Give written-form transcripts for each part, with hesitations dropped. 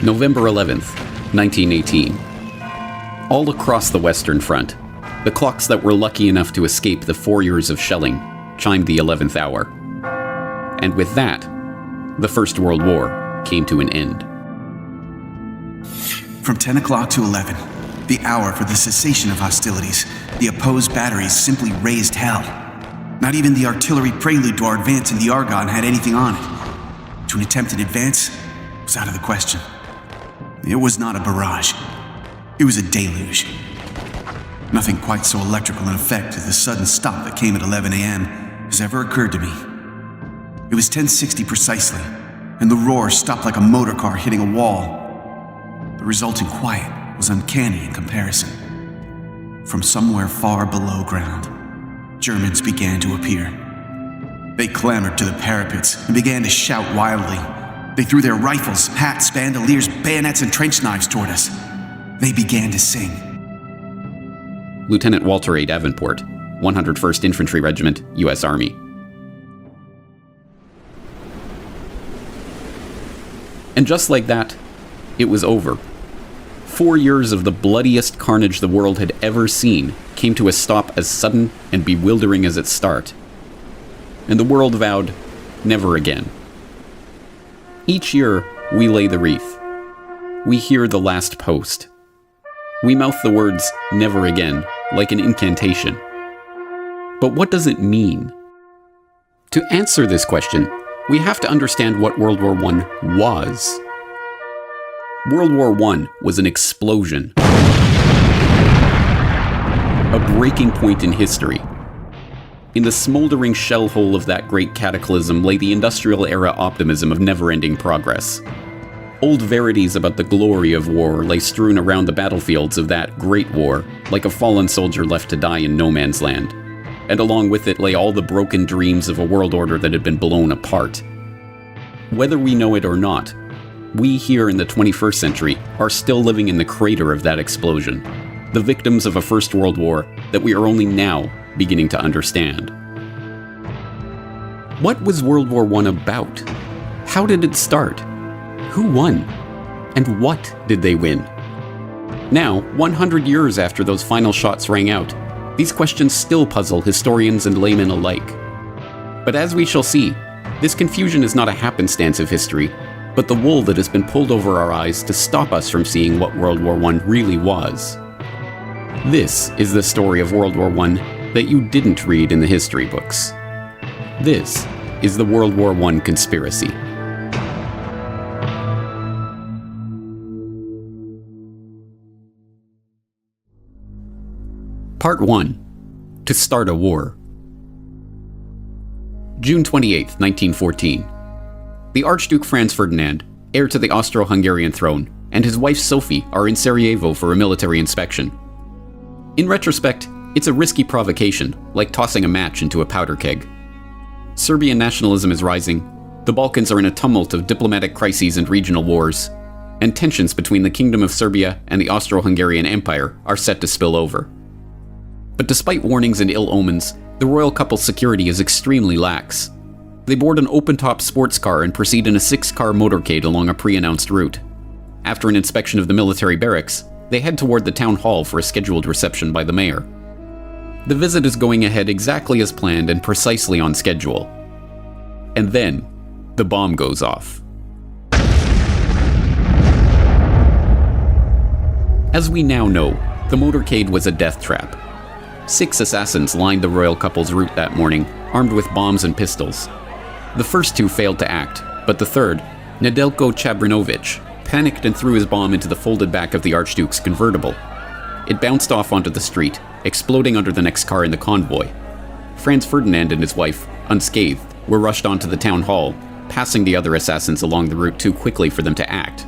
November 11th, 1918. All across the Western Front, the clocks that were lucky enough to escape the 4 years of shelling chimed the 11th hour. And with that, the First World War came to an end. From 10 o'clock to 11, the hour for the cessation of hostilities, the opposed batteries simply raised hell. Not even the artillery prelude to our advance in the Argonne had anything on it. To an attempted advance was out of the question. It was not a barrage. It was a deluge. Nothing quite so electrical in effect as the sudden stop that came at 11 a.m. has ever occurred to me. It was 10:60 precisely, and the roar stopped like a motor car hitting a wall. The resulting quiet was uncanny in comparison. From somewhere far below ground, Germans began to appear. They clambered to the parapets and began to shout wildly. They threw their rifles, hats, bandoliers, bayonets, and trench knives toward us. They began to sing. Lieutenant Walter A. Davenport, 101st Infantry Regiment, U.S. Army. And just like that, it was over. 4 years of the bloodiest carnage the world had ever seen came to a stop as sudden and bewildering as its start. And the world vowed, never again. Each year, we lay the wreath. We hear the last post. We mouth the words, never again, like an incantation. But what does it mean? To answer this question, we have to understand what World War I was. World War I was an explosion. A breaking point in history. In the smoldering shell hole of that great cataclysm lay the industrial era optimism of never-ending progress. Old verities about the glory of war lay strewn around the battlefields of that great war, like a fallen soldier left to die in no man's land. And along with it lay all the broken dreams of a world order that had been blown apart. Whether we know it or not, we here in the 21st century are still living in the crater of that explosion, the victims of a First World War that we are only now beginning to understand. What was World War I about? How did it start? Who won? And what did they win? Now, 100 years after those final shots rang out, these questions still puzzle historians and laymen alike. But as we shall see, this confusion is not a happenstance of history, but the wool that has been pulled over our eyes to stop us from seeing what World War I really was. This is the story of World War I that you didn't read in the history books. This is the World War I conspiracy. Part 1. To start a war. June 28, 1914. The Archduke Franz Ferdinand, heir to the Austro-Hungarian throne, and his wife Sophie are in Sarajevo for a military inspection. In retrospect, it's a risky provocation, like tossing a match into a powder keg. Serbian nationalism is rising, the Balkans are in a tumult of diplomatic crises and regional wars, and tensions between the Kingdom of Serbia and the Austro-Hungarian Empire are set to spill over. But despite warnings and ill omens, the royal couple's security is extremely lax. They board an open-top sports car and proceed in a 6-car motorcade along a pre-announced route. After an inspection of the military barracks, they head toward the town hall for a scheduled reception by the mayor. The visit is going ahead exactly as planned and precisely on schedule. And then, the bomb goes off. As we now know, the motorcade was a death trap. 6 assassins lined the royal couple's route that morning, armed with bombs and pistols. The first 2 failed to act, but the third, Nedeljko Chabrinovic, panicked and threw his bomb into the folded back of the Archduke's convertible. It bounced off onto the street, exploding under the next car in the convoy. Franz Ferdinand and his wife, unscathed, were rushed onto the town hall, passing the other assassins along the route too quickly for them to act.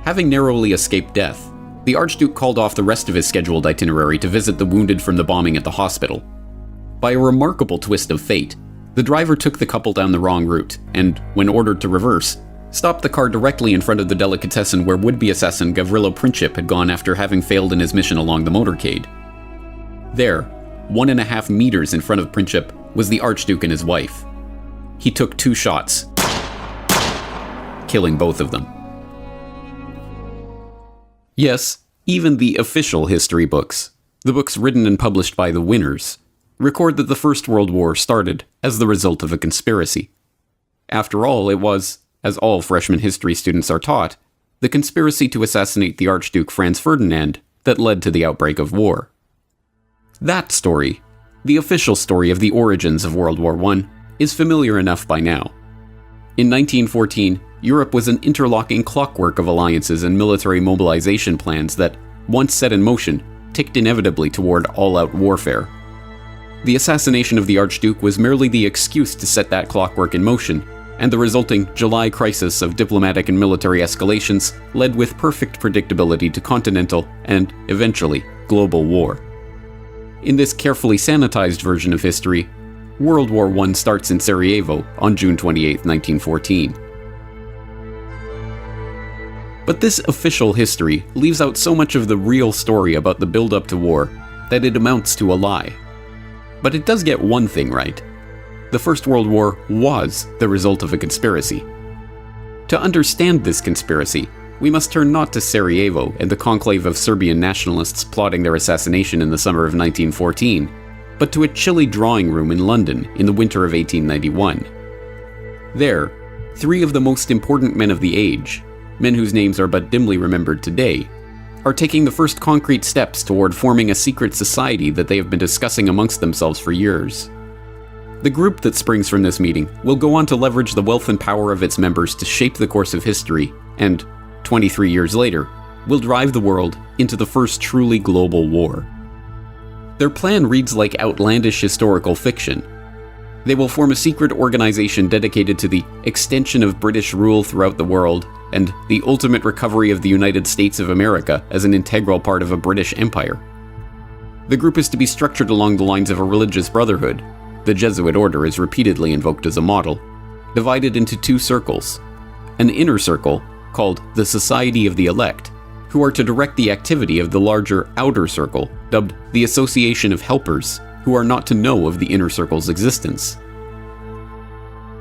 Having narrowly escaped death, the Archduke called off the rest of his scheduled itinerary to visit the wounded from the bombing at the hospital. By a remarkable twist of fate, the driver took the couple down the wrong route, and, when ordered to reverse, stopped the car directly in front of the delicatessen where would-be assassin Gavrilo Princip had gone after having failed in his mission along the motorcade. There, 1.5 meters in front of Princip was the Archduke and his wife. He took 2 shots, killing both of them. Yes, even the official history books, the books written and published by the winners, record that the First World War started as the result of a conspiracy. After all, it was, as all freshman history students are taught, the conspiracy to assassinate the Archduke Franz Ferdinand that led to the outbreak of war. That story, the official story of the origins of World War I, is familiar enough by now. In 1914, Europe was an interlocking clockwork of alliances and military mobilization plans that, once set in motion, ticked inevitably toward all-out warfare. The assassination of the Archduke was merely the excuse to set that clockwork in motion, and the resulting July crisis of diplomatic and military escalations led with perfect predictability to continental and, eventually, global war. In this carefully sanitized version of history, World War I starts in Sarajevo on June 28, 1914. But this official history leaves out so much of the real story about the build-up to war that it amounts to a lie. But it does get one thing right. The First World War was the result of a conspiracy. To understand this conspiracy, we must turn not to Sarajevo and the conclave of Serbian nationalists plotting their assassination in the summer of 1914, but to a chilly drawing room in London in the winter of 1891. There, 3 of the most important men of the age, men whose names are but dimly remembered today, are taking the first concrete steps toward forming a secret society that they have been discussing amongst themselves for years. The group that springs from this meeting will go on to leverage the wealth and power of its members to shape the course of history and, 23 years later, will drive the world into the first truly global war. Their plan reads like outlandish historical fiction. They will form a secret organization dedicated to the extension of British rule throughout the world and the ultimate recovery of the United States of America as an integral part of a British empire. The group is to be structured along the lines of a religious brotherhood. The Jesuit order is repeatedly invoked as a model, divided into 2 circles. An inner circle, called the Society of the Elect, who are to direct the activity of the larger outer circle, dubbed the Association of Helpers, who are not to know of the inner circle's existence.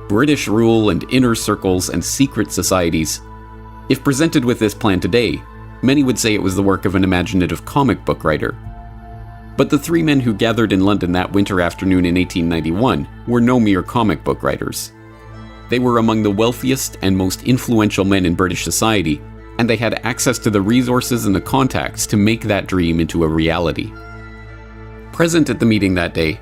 British rule and inner circles and secret societies. If presented with this plan today, many would say it was the work of an imaginative comic book writer. But the 3 men who gathered in London that winter afternoon in 1891 were no mere comic book writers. They were among the wealthiest and most influential men in British society, and they had access to the resources and the contacts to make that dream into a reality. Present at the meeting that day,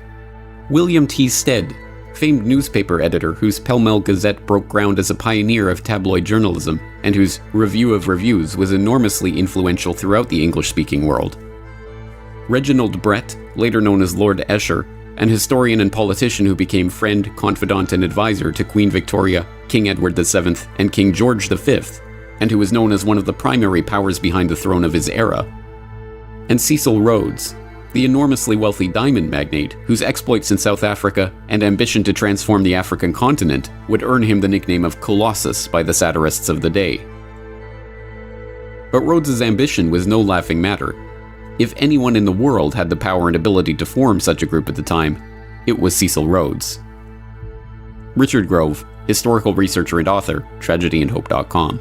William T. Stead, famed newspaper editor whose Pall Mall Gazette broke ground as a pioneer of tabloid journalism and whose Review of Reviews was enormously influential throughout the English-speaking world. Reginald Brett, later known as Lord Esher, an historian and politician who became friend, confidant, and advisor to Queen Victoria, King Edward VII, and King George V, and who was known as one of the primary powers behind the throne of his era. And Cecil Rhodes, the enormously wealthy diamond magnate whose exploits in South Africa and ambition to transform the African continent would earn him the nickname of Colossus by the satirists of the day. But Rhodes's ambition was no laughing matter. If anyone in the world had the power and ability to form such a group at the time, it was Cecil Rhodes. Richard Grove, historical researcher and author, tragedyandhope.com.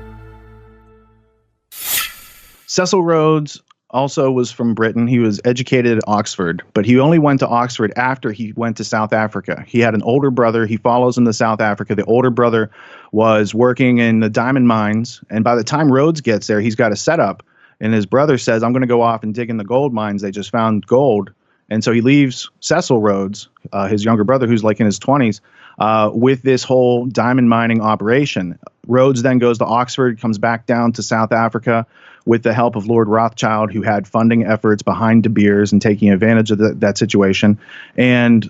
Cecil Rhodes also was from Britain. He was educated at Oxford, but he only went to Oxford after he went to South Africa. He had an older brother. He follows him to South Africa. The older brother was working in the diamond mines, and by the time Rhodes gets there, he's got a setup. And his brother says, I'm going to go off and dig in the gold mines. They just found gold. And so he leaves Cecil Rhodes, his younger brother, who's like in his 20s, with this whole diamond mining operation. Rhodes then goes to Oxford, comes back down to South Africa with the help of Lord Rothschild, who had funding efforts behind De Beers and taking advantage of that situation. And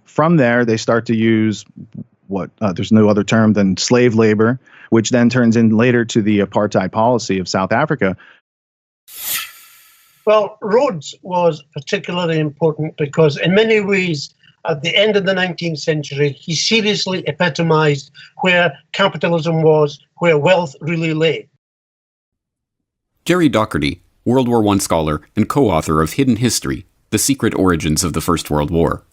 from there, they start to use there's no other term than slave labor, which then turns in later to the apartheid policy of South Africa. Well, Rhodes was particularly important because in many ways, at the end of the 19th century, he seriously epitomized where capitalism was, where wealth really lay. Jerry Docherty, World War I scholar and co-author of Hidden History, The Secret Origins of the First World War.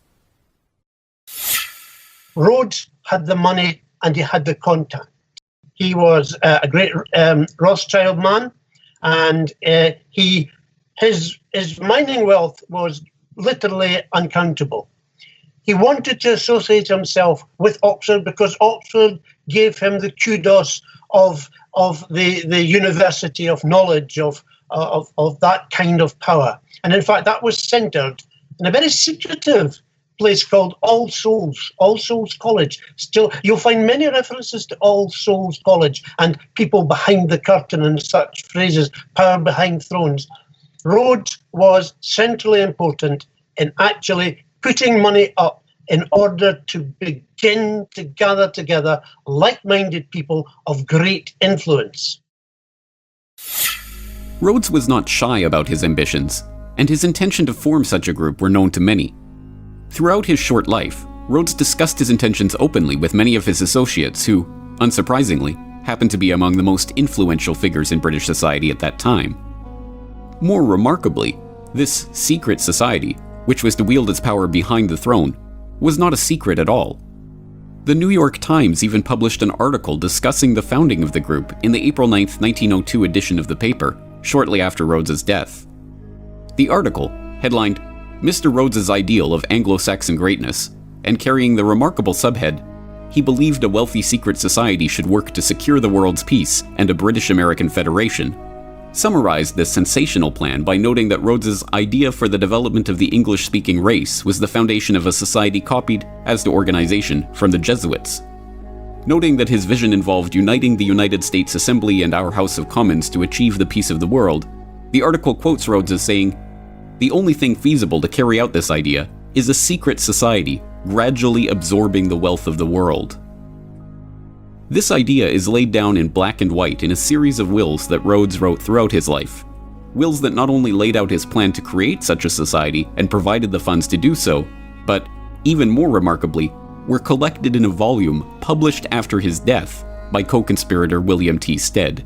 Rhodes had the money and he had the contact. He was a great Rothschild man, and his mining wealth was literally uncountable. He wanted to associate himself with Oxford because Oxford gave him the kudos of the university of knowledge, of that kind of power. And in fact, that was centred in a very secretive place called All Souls College. Still, you'll find many references to All Souls College and people behind the curtain and such phrases, power behind thrones. Rhodes was centrally important in actually putting money up in order to begin to gather together like-minded people of great influence. Rhodes was not shy about his ambitions, and his intention to form such a group were known to many. Throughout his short life, Rhodes discussed his intentions openly with many of his associates who, unsurprisingly, happened to be among the most influential figures in British society at that time. More remarkably, this secret society, which was to wield its power behind the throne, was not a secret at all. The New York Times even published an article discussing the founding of the group in the April 9, 1902 edition of the paper, shortly after Rhodes's death. The article, headlined Mr. Rhodes's Ideal of Anglo-Saxon Greatness, and carrying the remarkable subhead, he believed a wealthy secret society should work to secure the world's peace and a British-American federation, summarized this sensational plan by noting that Rhodes's idea for the development of the English-speaking race was the foundation of a society copied, as to organization, from the Jesuits. Noting that his vision involved uniting the United States Assembly and our House of Commons to achieve the peace of the world, the article quotes Rhodes as saying, "The only thing feasible to carry out this idea is a secret society gradually absorbing the wealth of the world." This idea is laid down in black and white in a series of wills that Rhodes wrote throughout his life. Wills that not only laid out his plan to create such a society and provided the funds to do so, but, even more remarkably, were collected in a volume published after his death by co-conspirator William T. Stead.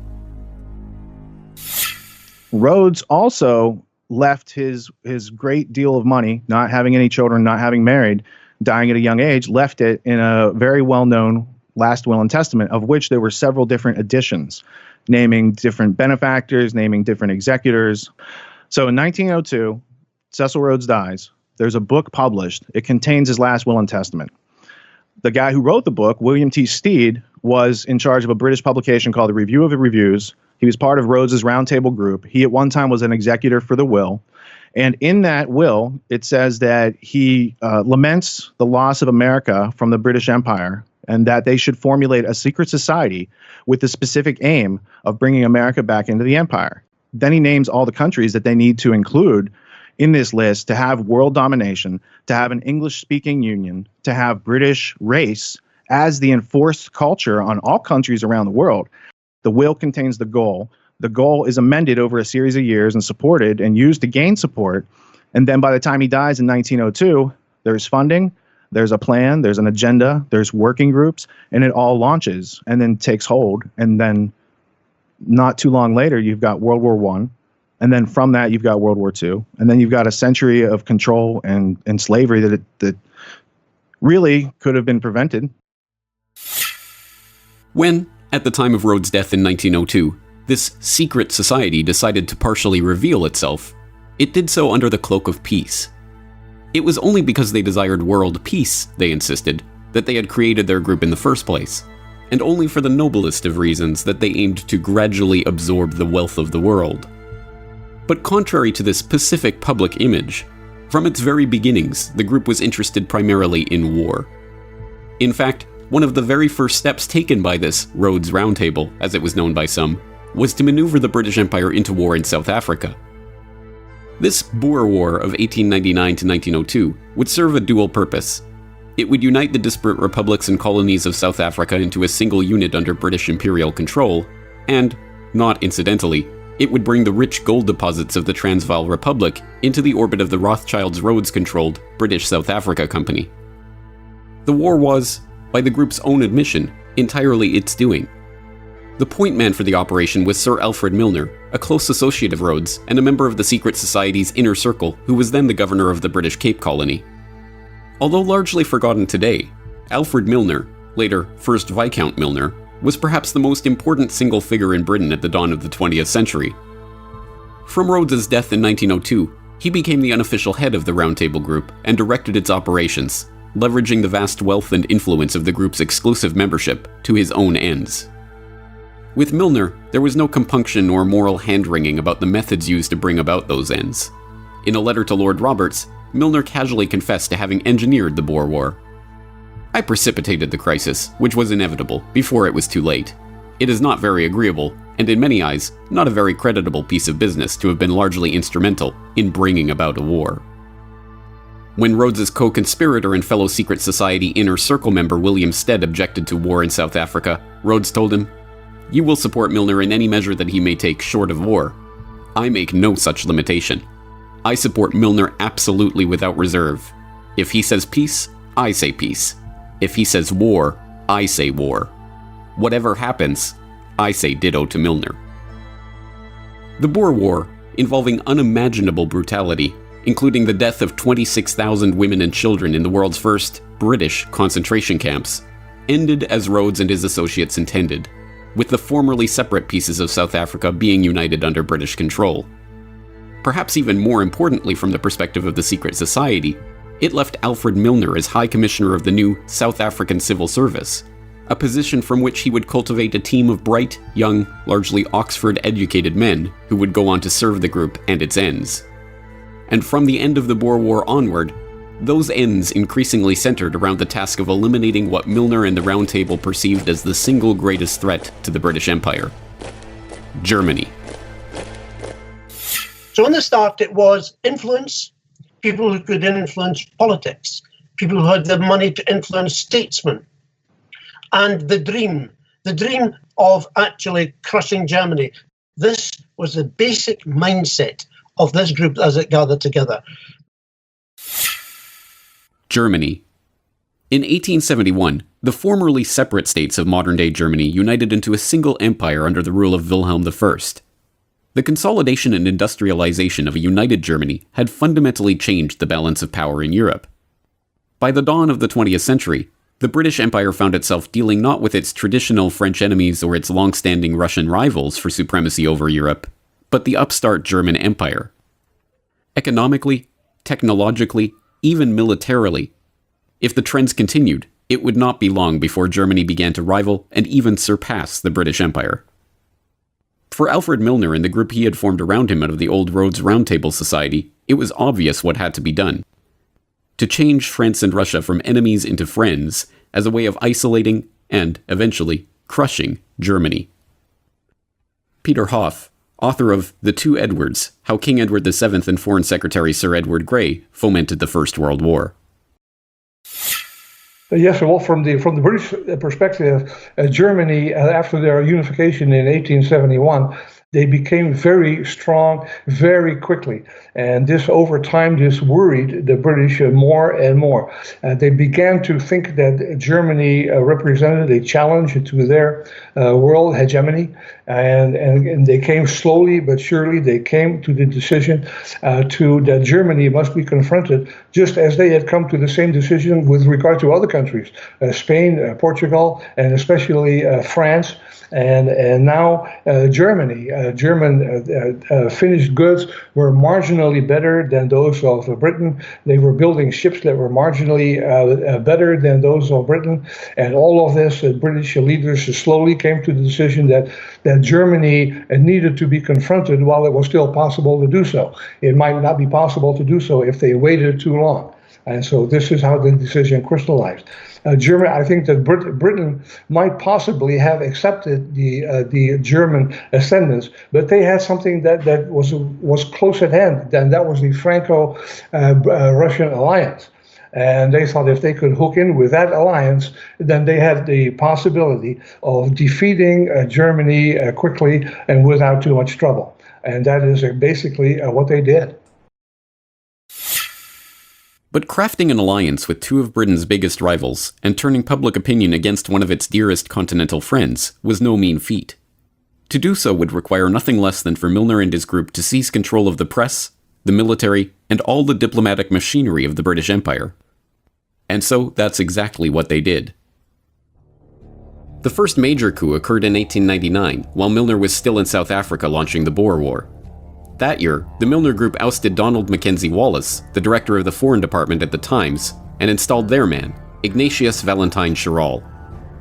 Rhodes also left his great deal of money, not having any children, not having married, dying at a young age, left it in a very well-known last will and testament, of which there were several different editions, naming different benefactors, naming different executors. So in 1902, Cecil Rhodes dies. There's a book published. It contains his last will and testament. The guy who wrote the book, William T. Stead, was in charge of a British publication called the Review of the Reviews. He was part of Rhodes's roundtable group. He at one time was an executor for the will. And in that will, it says that he laments the loss of America from the British Empire, and that they should formulate a secret society with the specific aim of bringing America back into the empire. Then he names all the countries that they need to include in this list to have world domination, to have an English-speaking union, to have British race as the enforced culture on all countries around the world. The will contains the goal. The goal is amended over a series of years and supported and used to gain support. And then by the time he dies in 1902, there's funding, there's a plan, there's an agenda, there's working groups, and it all launches and then takes hold. And then not too long later, you've got World War I. And then from that, you've got World War II. And then you've got a century of control and slavery that really could have been prevented. When, at the time of Rhodes' death in 1902, this secret society decided to partially reveal itself, it did so under the cloak of peace. It was only because they desired world peace, they insisted, that they had created their group in the first place, and only for the noblest of reasons that they aimed to gradually absorb the wealth of the world. But contrary to this pacific public image, from its very beginnings, the group was interested primarily in war. In fact, one of the very first steps taken by this Rhodes Roundtable, as it was known by some, was to maneuver the British Empire into war in South Africa. This Boer War of 1899 to 1902 would serve a dual purpose. It would unite the disparate republics and colonies of South Africa into a single unit under British imperial control, and, not incidentally, it would bring the rich gold deposits of the Transvaal Republic into the orbit of the Rothschilds-Rhodes-controlled British South Africa Company. The war was, by the group's own admission, entirely its doing. The point man for the operation was Sir Alfred Milner, a close associate of Rhodes and a member of the secret society's inner circle who was then the governor of the British Cape Colony. Although largely forgotten today, Alfred Milner, later 1st Viscount Milner, was perhaps the most important single figure in Britain at the dawn of the 20th century. From Rhodes's death in 1902, he became the unofficial head of the Round Table Group and directed its operations, leveraging the vast wealth and influence of the group's exclusive membership to his own ends. With Milner, there was no compunction or moral hand-wringing about the methods used to bring about those ends. In a letter to Lord Roberts, Milner casually confessed to having engineered the Boer War. "I precipitated the crisis, which was inevitable, before it was too late. It is not very agreeable, and in many eyes, not a very creditable piece of business to have been largely instrumental in bringing about a war." When Rhodes's co-conspirator and fellow secret society inner circle member William Stead objected to war in South Africa, Rhodes told him, "You will support Milner in any measure that he may take short of war. I make no such limitation. I support Milner absolutely without reserve. If he says peace, I say peace. If he says war, I say war. Whatever happens, I say ditto to Milner." The Boer War, involving unimaginable brutality, including the death of 26,000 women and children in the world's first British concentration camps, ended as Rhodes and his associates intended, with the formerly separate pieces of South Africa being united under British control. Perhaps even more importantly from the perspective of the secret society, it left Alfred Milner as High Commissioner of the new South African Civil Service, a position from which he would cultivate a team of bright, young, largely Oxford-educated men who would go on to serve the group and its ends. And from the end of the Boer War onward, those ends increasingly centered around the task of eliminating what Milner and the Round Table perceived as the single greatest threat to the British Empire: Germany. So in the start, it was influence, people who could influence politics, people who had the money to influence statesmen, and the dream of actually crushing Germany. This was the basic mindset of this group as it gathered together. Germany. In 1871, the formerly separate states of modern-day Germany united into a single empire under the rule of Wilhelm I. The consolidation and industrialization of a united Germany had fundamentally changed the balance of power in Europe. By the dawn of the 20th century, the British Empire found itself dealing not with its traditional French enemies or its long-standing Russian rivals for supremacy over Europe, but the upstart German Empire. Economically, technologically, even militarily, if the trends continued, it would not be long before Germany began to rival and even surpass the British Empire. For Alfred Milner and the group he had formed around him out of the old Rhodes Round Table Society, it was obvious what had to be done. To change France and Russia from enemies into friends as a way of isolating and, eventually, crushing Germany. Peter Hoff, author of The Two Edwards, How King Edward VII and Foreign Secretary Sir Edward Grey Fomented the First World War. Yes, well, from the British perspective, Germany, after their unification in 1871, they became very strong very quickly. And this, over time, this worried the British more and more. They began to think that Germany represented a challenge to their world hegemony. And they came slowly but surely, they came to the decision that Germany must be confronted, just as they had come to the same decision with regard to other countries, Spain, Portugal, and especially France. And now Germany. German finished goods were marginally better than those of Britain. They were building ships that were marginally better than those of Britain. And all of this, British leaders slowly came to the decision that Germany needed to be confronted while it was still possible to do so. It might not be possible to do so if they waited too long. And so this is how the decision crystallized. Germany, I think that Britain might possibly have accepted the German ascendance, but they had something that was close at hand. Then that was the Franco-Russian alliance. And they thought if they could hook in with that alliance, then they had the possibility of defeating Germany quickly and without too much trouble. And that is basically what they did. But crafting an alliance with two of Britain's biggest rivals and turning public opinion against one of its dearest continental friends was no mean feat. To do so would require nothing less than for Milner and his group to seize control of the press, the military, and all the diplomatic machinery of the British Empire. And so that's exactly what they did. The first major coup occurred in 1899, while Milner was still in South Africa launching the Boer War. That year, the Milner Group ousted Donald Mackenzie Wallace, the director of the Foreign Department at the Times, and installed their man, Ignatius Valentine Schirall.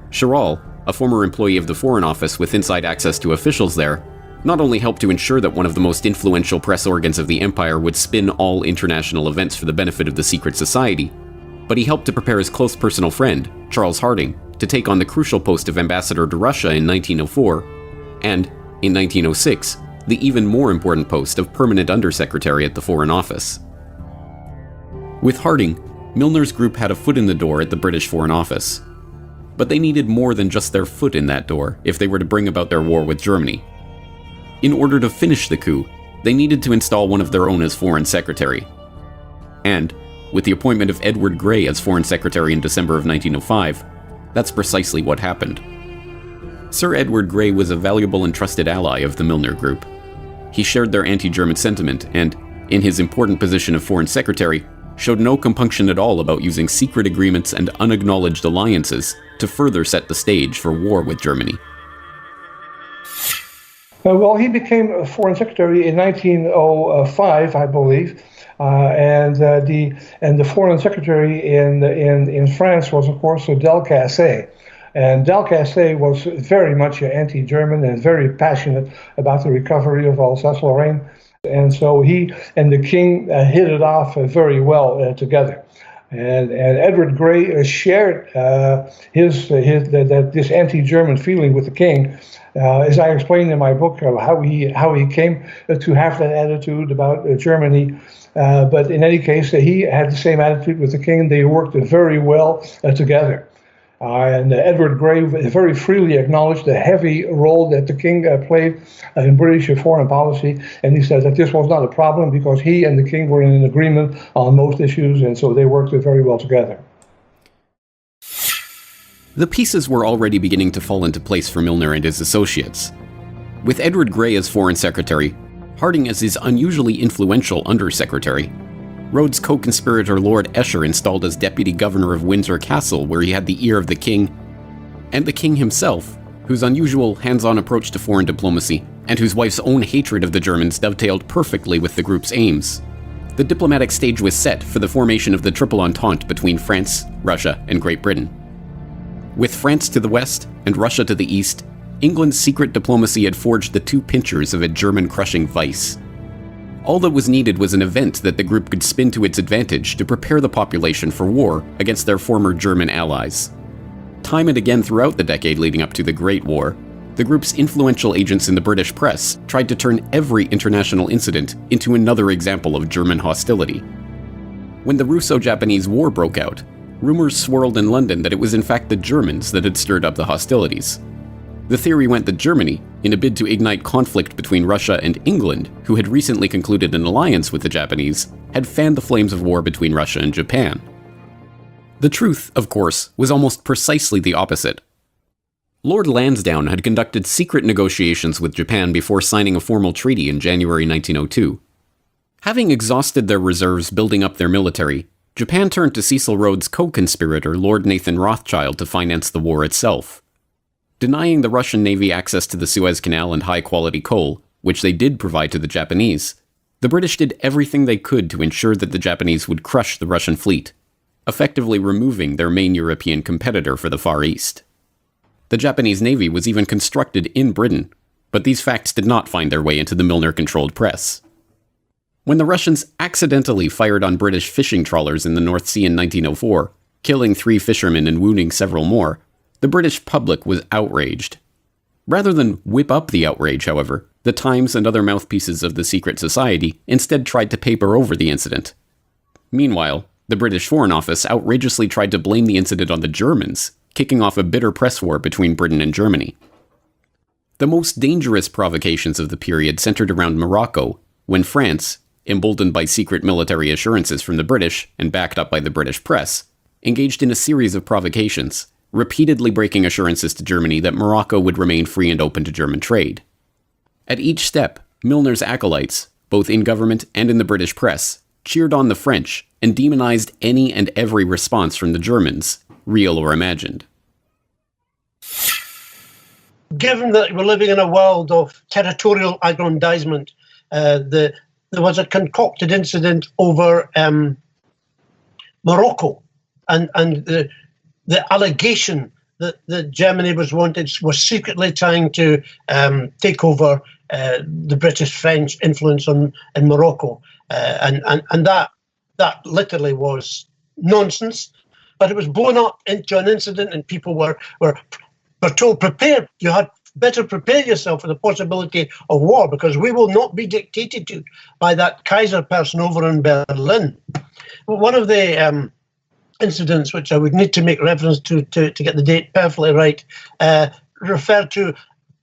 Schirall, a former employee of the Foreign Office with inside access to officials there, not only helped to ensure that one of the most influential press organs of the empire would spin all international events for the benefit of the secret society, but he helped to prepare his close personal friend, Charles Harding, to take on the crucial post of ambassador to Russia in 1904, and, in 1906, the even more important post of permanent undersecretary at the Foreign Office. With Harding, Milner's group had a foot in the door at the British Foreign Office. But they needed more than just their foot in that door if they were to bring about their war with Germany. In order to finish the coup, they needed to install one of their own as Foreign Secretary. And, with the appointment of Edward Grey as Foreign Secretary in December of 1905, that's precisely what happened. Sir Edward Grey was a valuable and trusted ally of the Milner Group. He shared their anti-German sentiment and, in his important position of Foreign Secretary, showed no compunction at all about using secret agreements and unacknowledged alliances to further set the stage for war with Germany. Well, he became a Foreign Secretary in 1905, I believe, and the Foreign Secretary in France was, of course, Delcasse. And Delcasse was very much anti-German and very passionate about the recovery of Alsace-Lorraine. And so he and the king hit it off very well together. And Edward Grey shared this anti-German feeling with the king. As I explained in my book, how he came to have that attitude about Germany. But in any case, he had the same attitude with the king. They worked very well together. And Edward Grey very freely acknowledged the heavy role that the king played in British foreign policy. And he said that this was not a problem because he and the king were in an agreement on most issues, and so they worked very well together. The pieces were already beginning to fall into place for Milner and his associates. With Edward Grey as Foreign Secretary, Harding as his unusually influential Undersecretary, Rhodes' co-conspirator Lord Esher installed as Deputy Governor of Windsor Castle, where he had the ear of the king, and the king himself, whose unusual hands-on approach to foreign diplomacy and whose wife's own hatred of the Germans dovetailed perfectly with the group's aims. The diplomatic stage was set for the formation of the Triple Entente between France, Russia, and Great Britain. With France to the west and Russia to the east, England's secret diplomacy had forged the two pincers of a German-crushing vice. All that was needed was an event that the group could spin to its advantage to prepare the population for war against their former German allies. Time and again throughout the decade leading up to the Great War, the group's influential agents in the British press tried to turn every international incident into another example of German hostility. When the Russo-Japanese War broke out, rumors swirled in London that it was in fact the Germans that had stirred up the hostilities. The theory went that Germany, in a bid to ignite conflict between Russia and England, who had recently concluded an alliance with the Japanese, had fanned the flames of war between Russia and Japan. The truth, of course, was almost precisely the opposite. Lord Lansdowne had conducted secret negotiations with Japan before signing a formal treaty in January 1902. Having exhausted their reserves building up their military, Japan turned to Cecil Rhodes' co-conspirator Lord Nathan Rothschild to finance the war itself. Denying the Russian Navy access to the Suez Canal and high-quality coal, which they did provide to the Japanese, the British did everything they could to ensure that the Japanese would crush the Russian fleet, effectively removing their main European competitor for the Far East. The Japanese Navy was even constructed in Britain, but these facts did not find their way into the Milner-controlled press. When the Russians accidentally fired on British fishing trawlers in the North Sea in 1904, killing 3 fishermen and wounding several more, the British public was outraged. Rather than whip up the outrage, however, the Times and other mouthpieces of the secret society instead tried to paper over the incident. Meanwhile, the British Foreign Office outrageously tried to blame the incident on the Germans, kicking off a bitter press war between Britain and Germany. The most dangerous provocations of the period centered around Morocco, when France, emboldened by secret military assurances from the British and backed up by the British press, engaged in a series of provocations, repeatedly breaking assurances to Germany that Morocco would remain free and open to German trade. At each step, Milner's acolytes, both in government and in the British press, cheered on the French and demonized any and every response from the Germans, real or imagined. Given that we're living in a world of territorial aggrandizement, there was a concocted incident over Morocco, and the allegation that Germany was secretly trying to take over the British-French influence in Morocco, and that literally was nonsense. But it was blown up into an incident, and people were told, prepare. You had better prepare yourself for the possibility of war, because we will not be dictated to by that Kaiser person over in Berlin. One of the incidents, which I would need to make reference to get the date perfectly right, referred to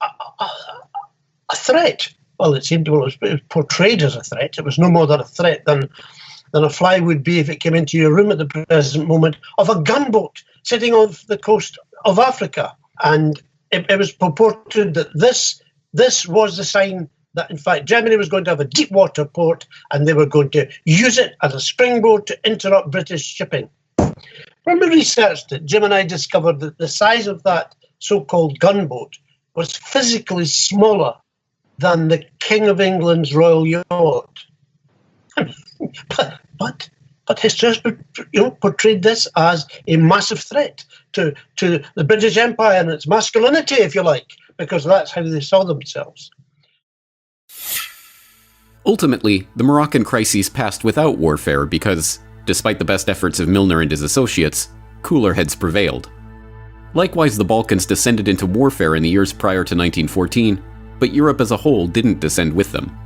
a threat. Well, it seemed it was portrayed as a threat. It was no more than a threat than a fly would be if it came into your room at the present moment, of a gunboat sitting off the coast of Africa. And it was purported that this was the sign that, in fact, Germany was going to have a deep water port, and they were going to use it as a springboard to interrupt British shipping. When we researched it, Jim and I discovered that the size of that so-called gunboat was physically smaller than the King of England's Royal Yacht. But history has portrayed this as a massive threat to the British Empire and its masculinity, if you like, because that's how they saw themselves. Ultimately, the Moroccan crises passed without warfare because, despite the best efforts of Milner and his associates, cooler heads prevailed. Likewise, the Balkans descended into warfare in the years prior to 1914, but Europe as a whole didn't descend with them.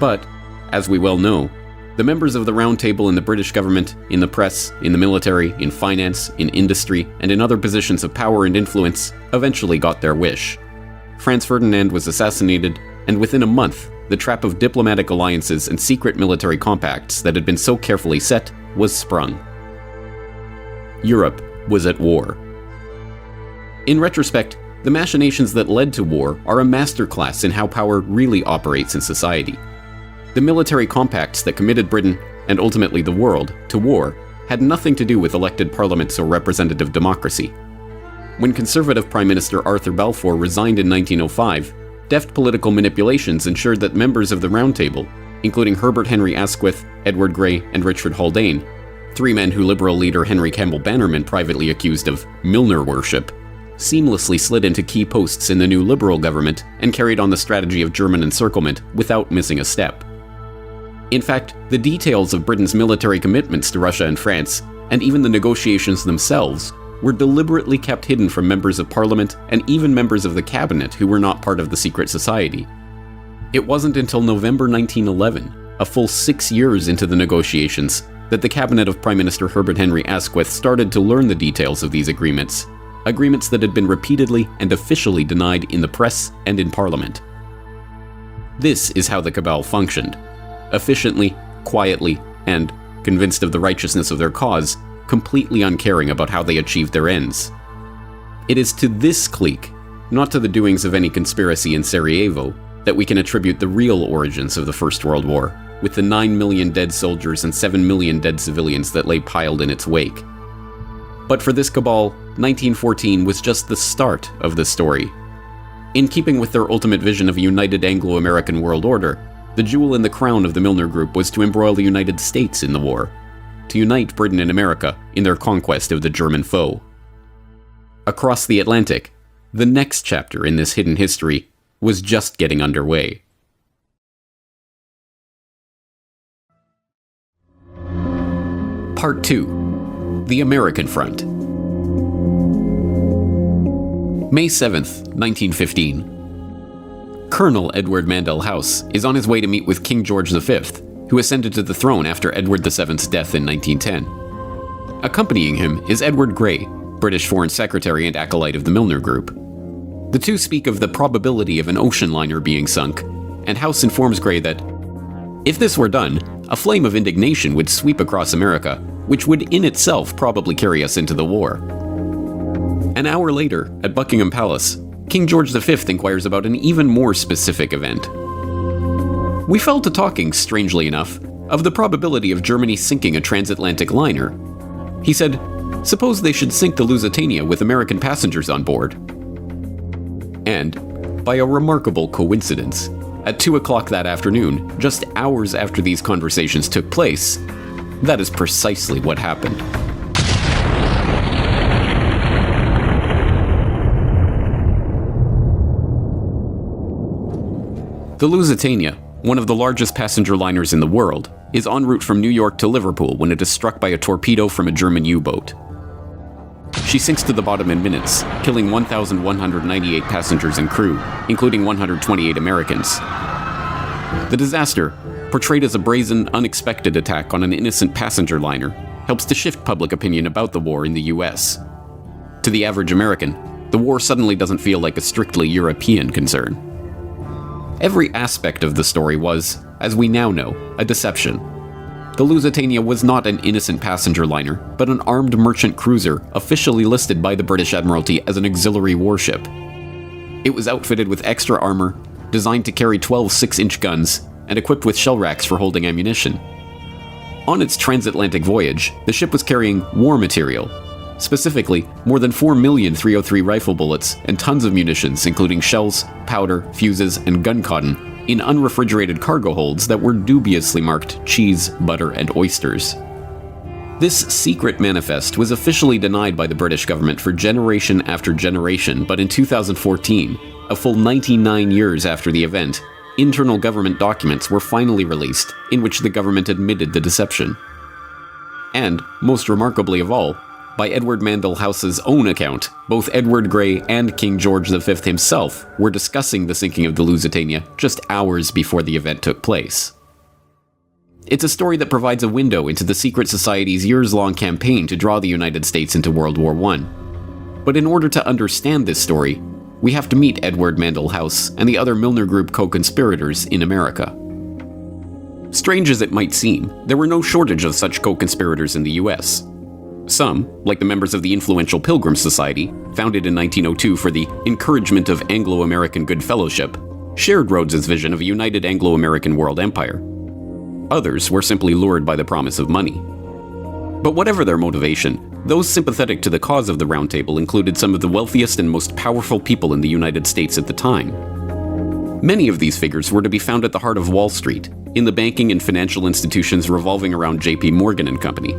But, as we well know, the members of the Round Table in the British government, in the press, in the military, in finance, in industry, and in other positions of power and influence eventually got their wish. Franz Ferdinand was assassinated, and within a month, the trap of diplomatic alliances and secret military compacts that had been so carefully set was sprung. Europe was at war. In retrospect, the machinations that led to war are a masterclass in how power really operates in society. The military compacts that committed Britain, and ultimately the world, to war had nothing to do with elected parliaments or representative democracy. When Conservative Prime Minister Arthur Balfour resigned in 1905, deft political manipulations ensured that members of the Round Table, including Herbert Henry Asquith, Edward Grey, and Richard Haldane, three men who Liberal leader Henry Campbell Bannerman privately accused of Milner worship, seamlessly slid into key posts in the new Liberal government and carried on the strategy of German encirclement without missing a step. In fact, the details of Britain's military commitments to Russia and France, and even the negotiations themselves, were deliberately kept hidden from members of Parliament and even members of the cabinet who were not part of the secret society. It wasn't until November 1911, a full 6 years into the negotiations, that the cabinet of Prime Minister Herbert Henry Asquith started to learn the details of these agreements that had been repeatedly and officially denied in the press and in Parliament. This is how the cabal functioned. Efficiently, quietly, and, convinced of the righteousness of their cause, completely uncaring about how they achieved their ends. It is to this clique, not to the doings of any conspiracy in Sarajevo, that we can attribute the real origins of the First World War, with the 9 million dead soldiers and 7 million dead civilians that lay piled in its wake. But for this cabal, 1914 was just the start of the story. In keeping with their ultimate vision of a united Anglo-American world order, the jewel in the crown of the Milner Group was to embroil the United States in the war, to unite Britain and America in their conquest of the German foe. Across the Atlantic, the next chapter in this hidden history was just getting underway. Part 2. The American Front. May 7th, 1915. Colonel Edward Mandell House is on his way to meet with King George V, who ascended to the throne after Edward VII's death in 1910. Accompanying him is Edward Grey, British Foreign Secretary and acolyte of the Milner Group. The two speak of the probability of an ocean liner being sunk, and House informs Grey that, if this were done, a flame of indignation would sweep across America, which would in itself probably carry us into the war. An hour later, at Buckingham Palace, King George V inquires about an even more specific event. We fell to talking, strangely enough, of the probability of Germany sinking a transatlantic liner. He said, suppose they should sink the Lusitania with American passengers on board. And, by a remarkable coincidence, at 2 o'clock that afternoon, just hours after these conversations took place, that is precisely what happened. The Lusitania, one of the largest passenger liners in the world, is en route from New York to Liverpool when it is struck by a torpedo from a German U-boat. She sinks to the bottom in minutes, killing 1,198 passengers and crew, including 128 Americans. The disaster, portrayed as a brazen, unexpected attack on an innocent passenger liner, helps to shift public opinion about the war in the US. To the average American, the war suddenly doesn't feel like a strictly European concern. Every aspect of the story was, as we now know, a deception. The Lusitania was not an innocent passenger liner, but an armed merchant cruiser officially listed by the British Admiralty as an auxiliary warship. It was outfitted with extra armor, designed to carry 12 6-inch guns, and equipped with shell racks for holding ammunition. On its transatlantic voyage, the ship was carrying war material, specifically more than 4 million .303 rifle bullets and tons of munitions, including shells, powder, fuses, and gun cotton, in unrefrigerated cargo holds that were dubiously marked cheese, butter, and oysters. This secret manifest was officially denied by the British government for generation after generation, but in 2014, a full 99 years after the event, internal government documents were finally released in which the government admitted the deception. And, most remarkably of all, by Edward Mandell House's own account, both Edward Grey and King George V himself were discussing the sinking of the Lusitania just hours before the event took place. It's a story that provides a window into the secret society's years-long campaign to draw the United States into World War I. But in order to understand this story, we have to meet Edward Mandell House and the other Milner Group co-conspirators in America. Strange as it might seem, there were no shortage of such co-conspirators in the US. Some, like the members of the influential Pilgrim Society, founded in 1902 for the encouragement of Anglo-American good fellowship, shared Rhodes's vision of a united Anglo-American world empire. Others were simply lured by the promise of money. But whatever their motivation, those sympathetic to the cause of the Round Table included some of the wealthiest and most powerful people in the United States at the time. Many of these figures were to be found at the heart of Wall Street, in the banking and financial institutions revolving around J.P. Morgan and Company.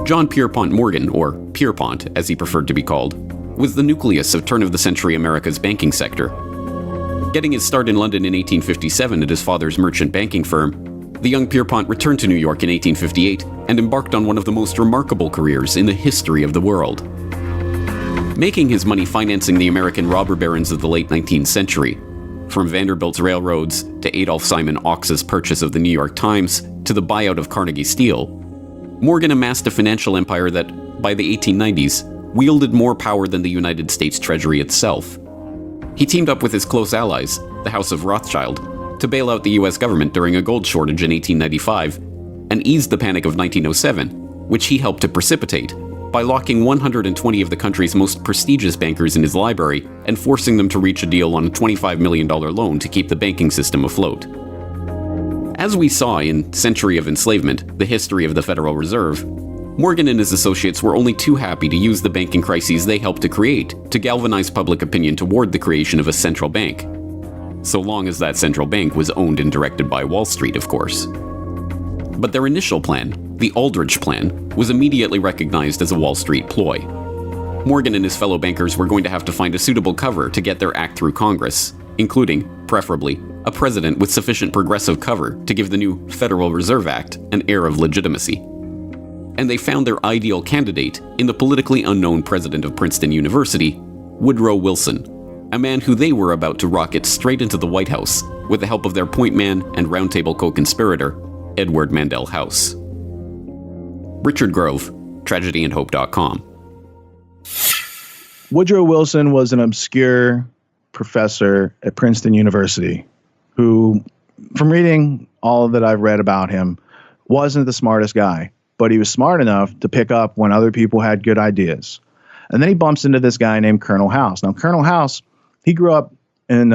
John Pierpont Morgan, or Pierpont as he preferred to be called, was the nucleus of turn-of-the-century America's banking sector. Getting his start in London in 1857 at his father's merchant banking firm, the young Pierpont returned to New York in 1858 and embarked on one of the most remarkable careers in the history of the world. Making his money financing the American robber barons of the late 19th century, from Vanderbilt's railroads to Adolph Simon Ochs's purchase of the New York Times to the buyout of Carnegie Steel, Morgan amassed a financial empire that, by the 1890s, wielded more power than the United States Treasury itself. He teamed up with his close allies, the House of Rothschild, to bail out the US government during a gold shortage in 1895 and ease the Panic of 1907, which he helped to precipitate by locking 120 of the country's most prestigious bankers in his library and forcing them to reach a deal on a $25 million loan to keep the banking system afloat. As we saw in Century of Enslavement, the history of the Federal Reserve, Morgan and his associates were only too happy to use the banking crises they helped to create to galvanize public opinion toward the creation of a central bank. So long as that central bank was owned and directed by Wall Street, of course. But their initial plan, the Aldrich Plan, was immediately recognized as a Wall Street ploy. Morgan and his fellow bankers were going to have to find a suitable cover to get their act through Congress, including, preferably, a president with sufficient progressive cover to give the new Federal Reserve Act an air of legitimacy. And they found their ideal candidate in the politically unknown president of Princeton University, Woodrow Wilson, a man who they were about to rocket straight into the White House with the help of their point man and Round Table co-conspirator, Edward Mandell House. Richard Grove, TragedyAndHope.com. Woodrow Wilson was an obscure professor at Princeton University who, from reading all that I've read about him, wasn't the smartest guy, but he was smart enough to pick up when other people had good ideas. And then he bumps into this guy named Colonel House. Now, Colonel House He grew up in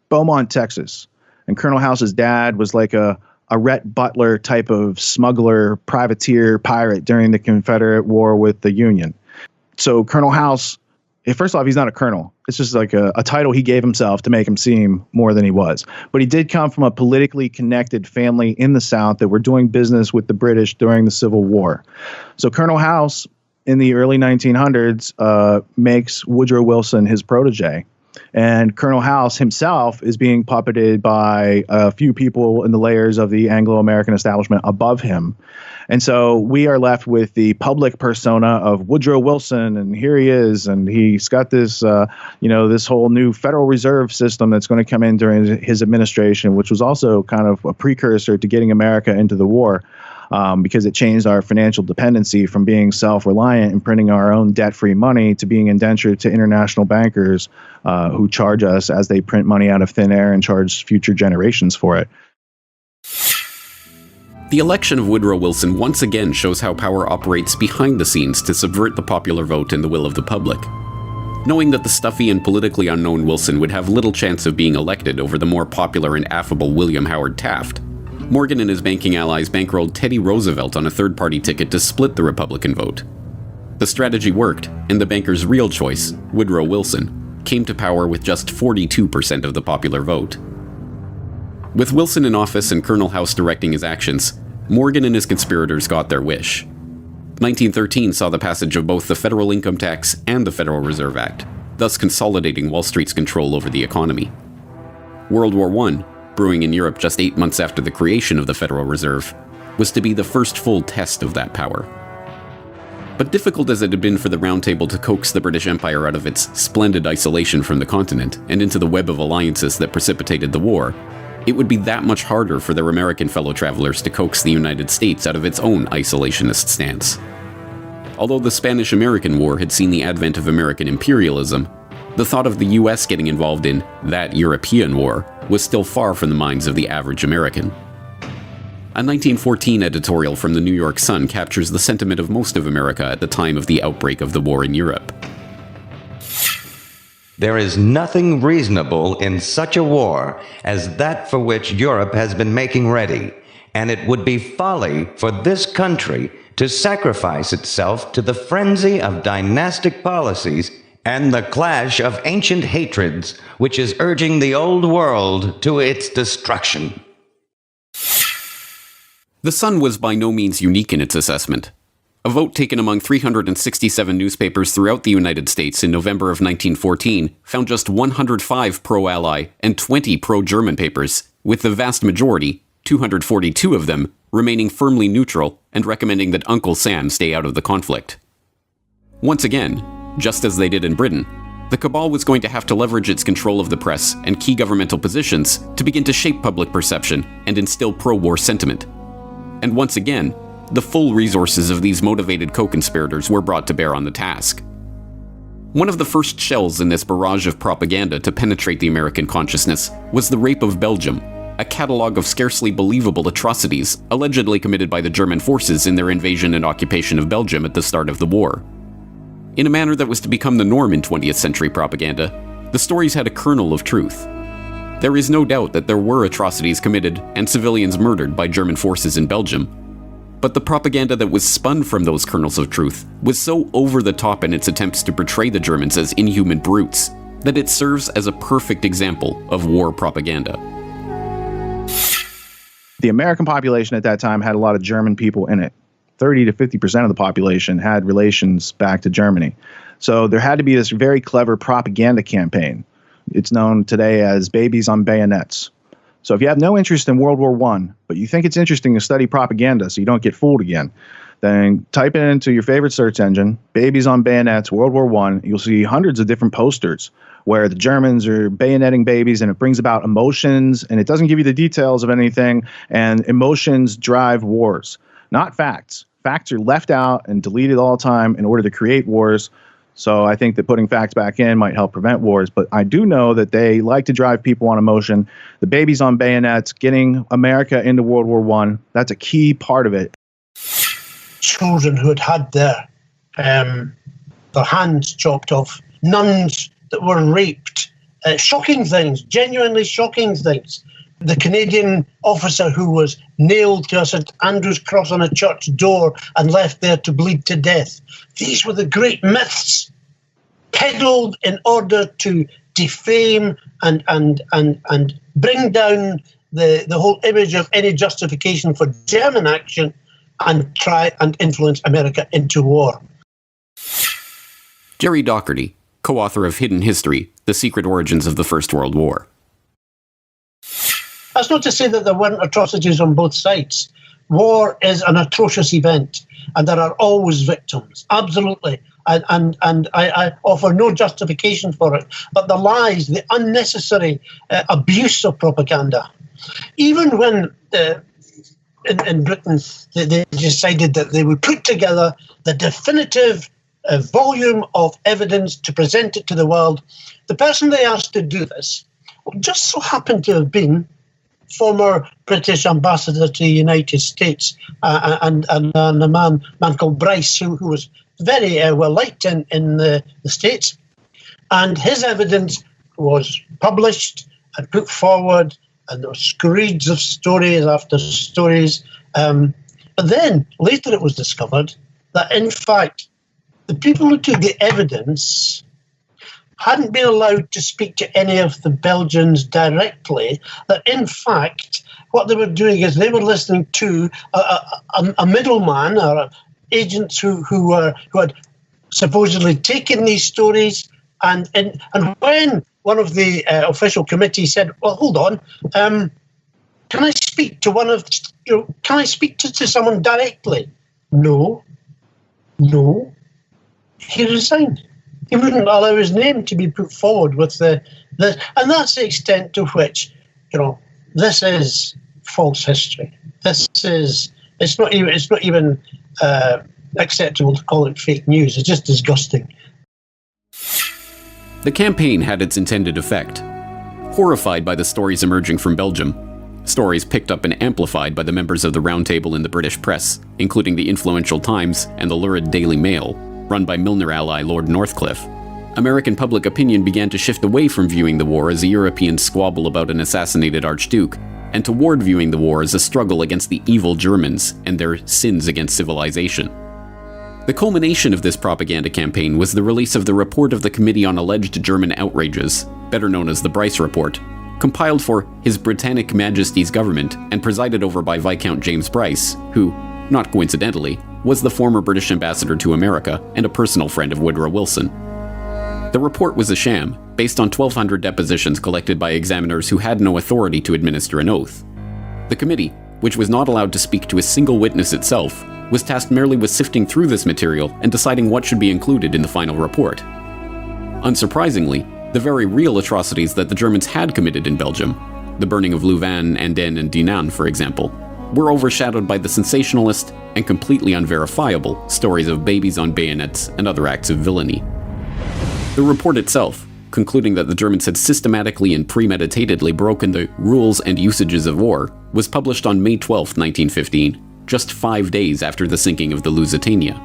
Beaumont, Texas, and Colonel House's dad was like a Rhett Butler type of smuggler, privateer, pirate during the Confederate War with the Union. So Colonel House, first off, he's not a colonel. It's just like a title he gave himself to make him seem more than he was. But he did come from a politically connected family in the South that were doing business with the British during the Civil War. So Colonel House, in the early 1900s, makes Woodrow Wilson his protege. And Colonel House himself is being puppeted by a few people in the layers of the Anglo-American establishment above him. And so we are left with the public persona of Woodrow Wilson, and here he is, and he's got this, this whole new Federal Reserve system that's going to come in during his administration, which was also kind of a precursor to getting America into the war. Because it changed our financial dependency from being self-reliant and printing our own debt-free money to being indentured to international bankers who charge us as they print money out of thin air and charge future generations for it. The election of Woodrow Wilson once again shows how power operates behind the scenes to subvert the popular vote and the will of the public. Knowing that the stuffy and politically unknown Wilson would have little chance of being elected over the more popular and affable William Howard Taft, Morgan and his banking allies bankrolled Teddy Roosevelt on a third-party ticket to split the Republican vote. The strategy worked, and the banker's real choice, Woodrow Wilson, came to power with just 42% of the popular vote. With Wilson in office and Colonel House directing his actions, Morgan and his conspirators got their wish. 1913 saw the passage of both the Federal Income Tax and the Federal Reserve Act, thus consolidating Wall Street's control over the economy. World War I, brewing in Europe just 8 months after the creation of the Federal Reserve, was to be the first full test of that power. But difficult as it had been for the Round Table to coax the British Empire out of its splendid isolation from the continent and into the web of alliances that precipitated the war, it would be that much harder for their American fellow travelers to coax the United States out of its own isolationist stance. Although the Spanish-American War had seen the advent of American imperialism, the thought of the US getting involved in that European war was still far from the minds of the average American. A 1914 editorial from the New York Sun captures the sentiment of most of America at the time of the outbreak of the war in Europe. There is nothing reasonable in such a war as that for which Europe has been making ready, and it would be folly for this country to sacrifice itself to the frenzy of dynastic policies and the clash of ancient hatreds which is urging the old world to its destruction. The Sun was by no means unique in its assessment. A vote taken among 367 newspapers throughout the United States in November of 1914 found just 105 pro-Ally and 20 pro-German papers, with the vast majority, 242 of them, remaining firmly neutral and recommending that Uncle Sam stay out of the conflict. Once again, just as they did in Britain, the cabal was going to have to leverage its control of the press and key governmental positions to begin to shape public perception and instill pro-war sentiment. And once again, the full resources of these motivated co-conspirators were brought to bear on the task. One of the first shells in this barrage of propaganda to penetrate the American consciousness was the rape of Belgium, a catalogue of scarcely believable atrocities allegedly committed by the German forces in their invasion and occupation of Belgium at the start of the war. In a manner that was to become the norm in 20th century propaganda, the stories had a kernel of truth. There is no doubt that there were atrocities committed and civilians murdered by German forces in Belgium, but the propaganda that was spun from those kernels of truth was so over the top in its attempts to portray the Germans as inhuman brutes that it serves as a perfect example of war propaganda. The American population at that time had a lot of German people in it. 30 to 50% of the population had relations back to Germany. So there had to be this very clever propaganda campaign. It's known today as babies on bayonets. So if you have no interest in World War I, but you think it's interesting to study propaganda so you don't get fooled again, then type it into your favorite search engine, babies on bayonets, World War I. You'll see hundreds of different posters where the Germans are bayoneting babies, and it brings about emotions, and it doesn't give you the details of anything, and emotions drive wars. Not facts. Facts are left out and deleted all the time in order to create wars. So I think that putting facts back in might help prevent wars. But I do know that they like to drive people on emotion. The babies on bayonets, getting America into World War I, that's a key part of it. Children who had their hands chopped off, nuns that were raped, shocking things, genuinely shocking things. The Canadian officer who was nailed to a St Andrew's cross on a church door and left there to bleed to death. These were the great myths peddled in order to defame and bring down the whole image of any justification for German action and try and influence America into war. Jerry Docherty, co-author of Hidden History, The Secret Origins of the First World War. That's not to say that there weren't atrocities on both sides. War is an atrocious event, and there are always victims, absolutely. And I offer no justification for it. But the lies, the unnecessary abuse of propaganda, even when in Britain they decided that they would put together the definitive volume of evidence to present it to the world, the person they asked to do this just so happened to have been former British ambassador to the United States and a man called Bryce, who was very well liked in the States. And his evidence was published and put forward, and there were screeds of stories after stories. But then later it was discovered that, in fact, the people who took the evidence hadn't been allowed to speak to any of the Belgians directly, that in fact what they were doing is they were listening to a middleman or agents who had supposedly taken these stories, and when one of the official committee said, well, hold on, can I speak to to someone directly? No, he resigned. He wouldn't allow his name to be put forward with and that's the extent to which, this is false history. It's not even acceptable to call it fake news. It's just disgusting. The campaign had its intended effect. Horrified by the stories emerging from Belgium, stories picked up and amplified by the members of the Round Table in the British press, including the influential Times and the lurid Daily Mail, run by Milner ally Lord Northcliffe, American public opinion began to shift away from viewing the war as a European squabble about an assassinated Archduke, and toward viewing the war as a struggle against the evil Germans and their sins against civilization. The culmination of this propaganda campaign was the release of the report of the Committee on Alleged German Outrages, better known as the Bryce Report, compiled for His Britannic Majesty's government and presided over by Viscount James Bryce, who, not coincidentally, was the former British ambassador to America and a personal friend of Woodrow Wilson. The report was a sham, based on 1,200 depositions collected by examiners who had no authority to administer an oath. The committee, which was not allowed to speak to a single witness itself, was tasked merely with sifting through this material and deciding what should be included in the final report. Unsurprisingly, the very real atrocities that the Germans had committed in Belgium, the burning of Louvain, Andenne, and Dinant, for example, were overshadowed by the sensationalist and completely unverifiable stories of babies on bayonets and other acts of villainy. The report itself, concluding that the Germans had systematically and premeditatedly broken the rules and usages of war, was published on May 12, 1915, just 5 days after the sinking of the Lusitania.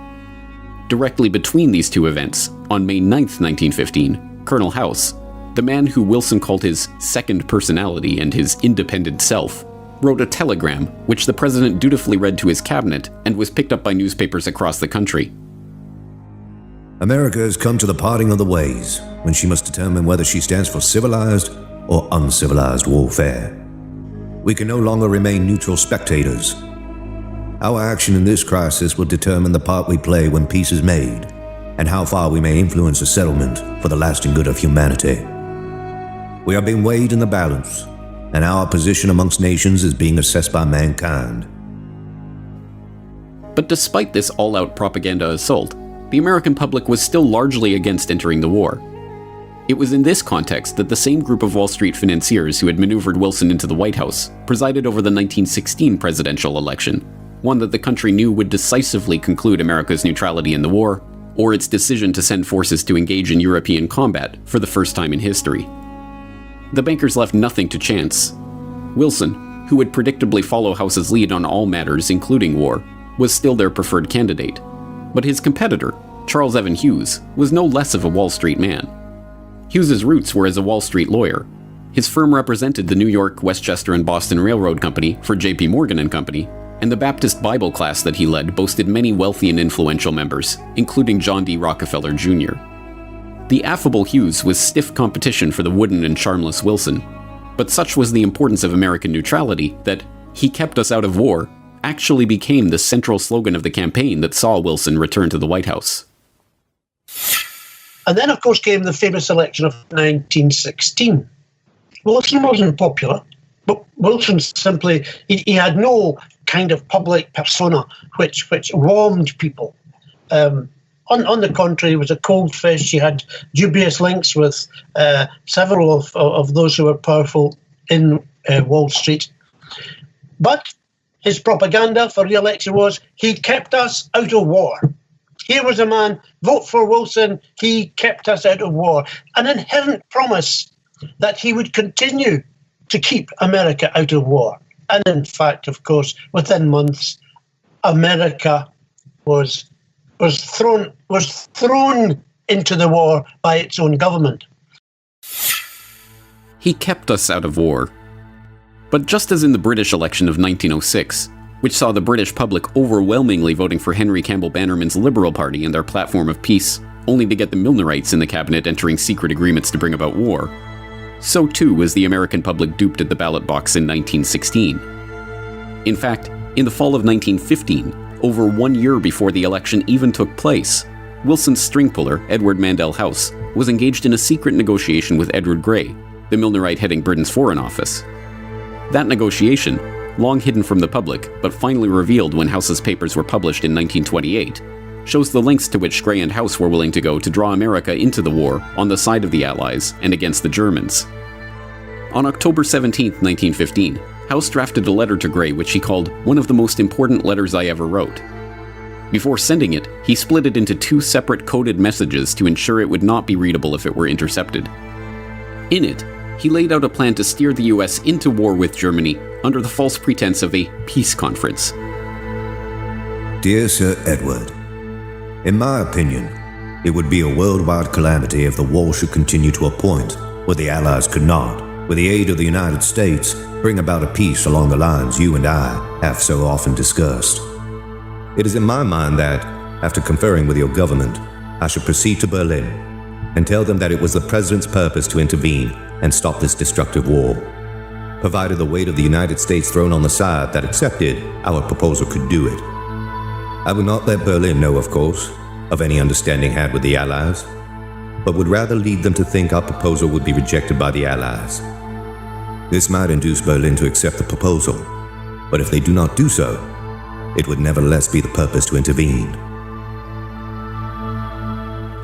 Directly between these two events, on May 9, 1915, Colonel House, the man who Wilson called his second personality and his independent self, wrote a telegram which the president dutifully read to his cabinet and was picked up by newspapers across the country. America has come to the parting of the ways, when she must determine whether she stands for civilized or uncivilized warfare. We can no longer remain neutral spectators. Our action in this crisis will determine the part we play when peace is made, and how far we may influence a settlement for the lasting good of humanity. We are being weighed in the balance, and our position amongst nations is being assessed by mankind. But despite this all-out propaganda assault, the American public was still largely against entering the war. It was in this context that the same group of Wall Street financiers who had maneuvered Wilson into the White House presided over the 1916 presidential election, one that the country knew would decisively conclude America's neutrality in the war, or its decision to send forces to engage in European combat for the first time in history. The bankers left nothing to chance. Wilson, who would predictably follow House's lead on all matters, including war, was still their preferred candidate. But his competitor, Charles Evan Hughes, was no less of a Wall Street man. Hughes's roots were as a Wall Street lawyer. His firm represented the New York, Westchester, and Boston Railroad Company for J.P. Morgan and Company, and the Baptist Bible class that he led boasted many wealthy and influential members, including John D. Rockefeller Jr. The affable Hughes was stiff competition for the wooden and charmless Wilson, but such was the importance of American neutrality that "He kept us out of war" actually became the central slogan of the campaign that saw Wilson return to the White House. And then, of course, came the famous election of 1916. Wilson wasn't popular, but Wilson simply, he had no kind of public persona which warmed people. On the contrary, he was a cold fish. He had dubious links with several of those who were powerful in Wall Street. But his propaganda for re-election was, he kept us out of war. Here was a man, vote for Wilson, he kept us out of war. An inherent promise that he would continue to keep America out of war. And in fact, of course, within months, America was thrown into the war by its own government. He kept us out of war. But just as in the British election of 1906, which saw the British public overwhelmingly voting for Henry Campbell Bannerman's Liberal Party and their platform of peace, only to get the Milnerites in the cabinet entering secret agreements to bring about war, so too was the American public duped at the ballot box in 1916. In fact, in the fall of 1915, over 1 year before the election even took place, Wilson's string puller, Edward Mandell House, was engaged in a secret negotiation with Edward Grey, the Milnerite heading Britain's Foreign Office. That negotiation, long hidden from the public, but finally revealed when House's papers were published in 1928, shows the lengths to which Grey and House were willing to go to draw America into the war on the side of the Allies and against the Germans. On October 17, 1915, House drafted a letter to Grey which he called one of the most important letters I ever wrote. Before sending it, he split it into 2 separate coded messages to ensure it would not be readable if it were intercepted. In it, he laid out a plan to steer the US into war with Germany under the false pretense of a peace conference. Dear Sir Edward, in my opinion, it would be a worldwide calamity if the war should continue to a point where the Allies could not, with the aid of the United States, bring about a peace along the lines you and I have so often discussed. It is in my mind that, after conferring with your government, I should proceed to Berlin and tell them that it was the President's purpose to intervene and stop this destructive war. Provided the weight of the United States thrown on the side that accepted our proposal could do it. I would not let Berlin know, of course, of any understanding had with the Allies, but would rather lead them to think our proposal would be rejected by the Allies. This might induce Berlin to accept the proposal, but if they do not do so, it would nevertheless be the purpose to intervene.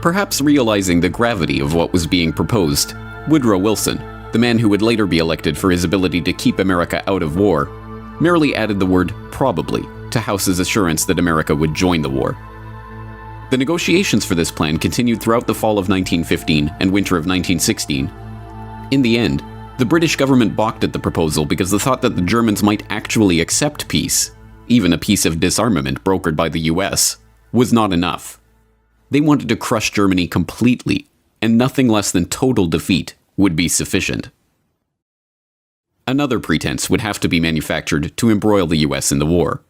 Perhaps realizing the gravity of what was being proposed, Woodrow Wilson, the man who would later be elected for his ability to keep America out of war, merely added the word "probably" to House's assurance that America would join the war. The negotiations for this plan continued throughout the fall of 1915 and winter of 1916. In the end, the British government balked at the proposal because the thought that the Germans might actually accept peace, even a peace of disarmament brokered by the US, was not enough. They wanted to crush Germany completely, and nothing less than total defeat would be sufficient. Another pretense would have to be manufactured to embroil the US in the war.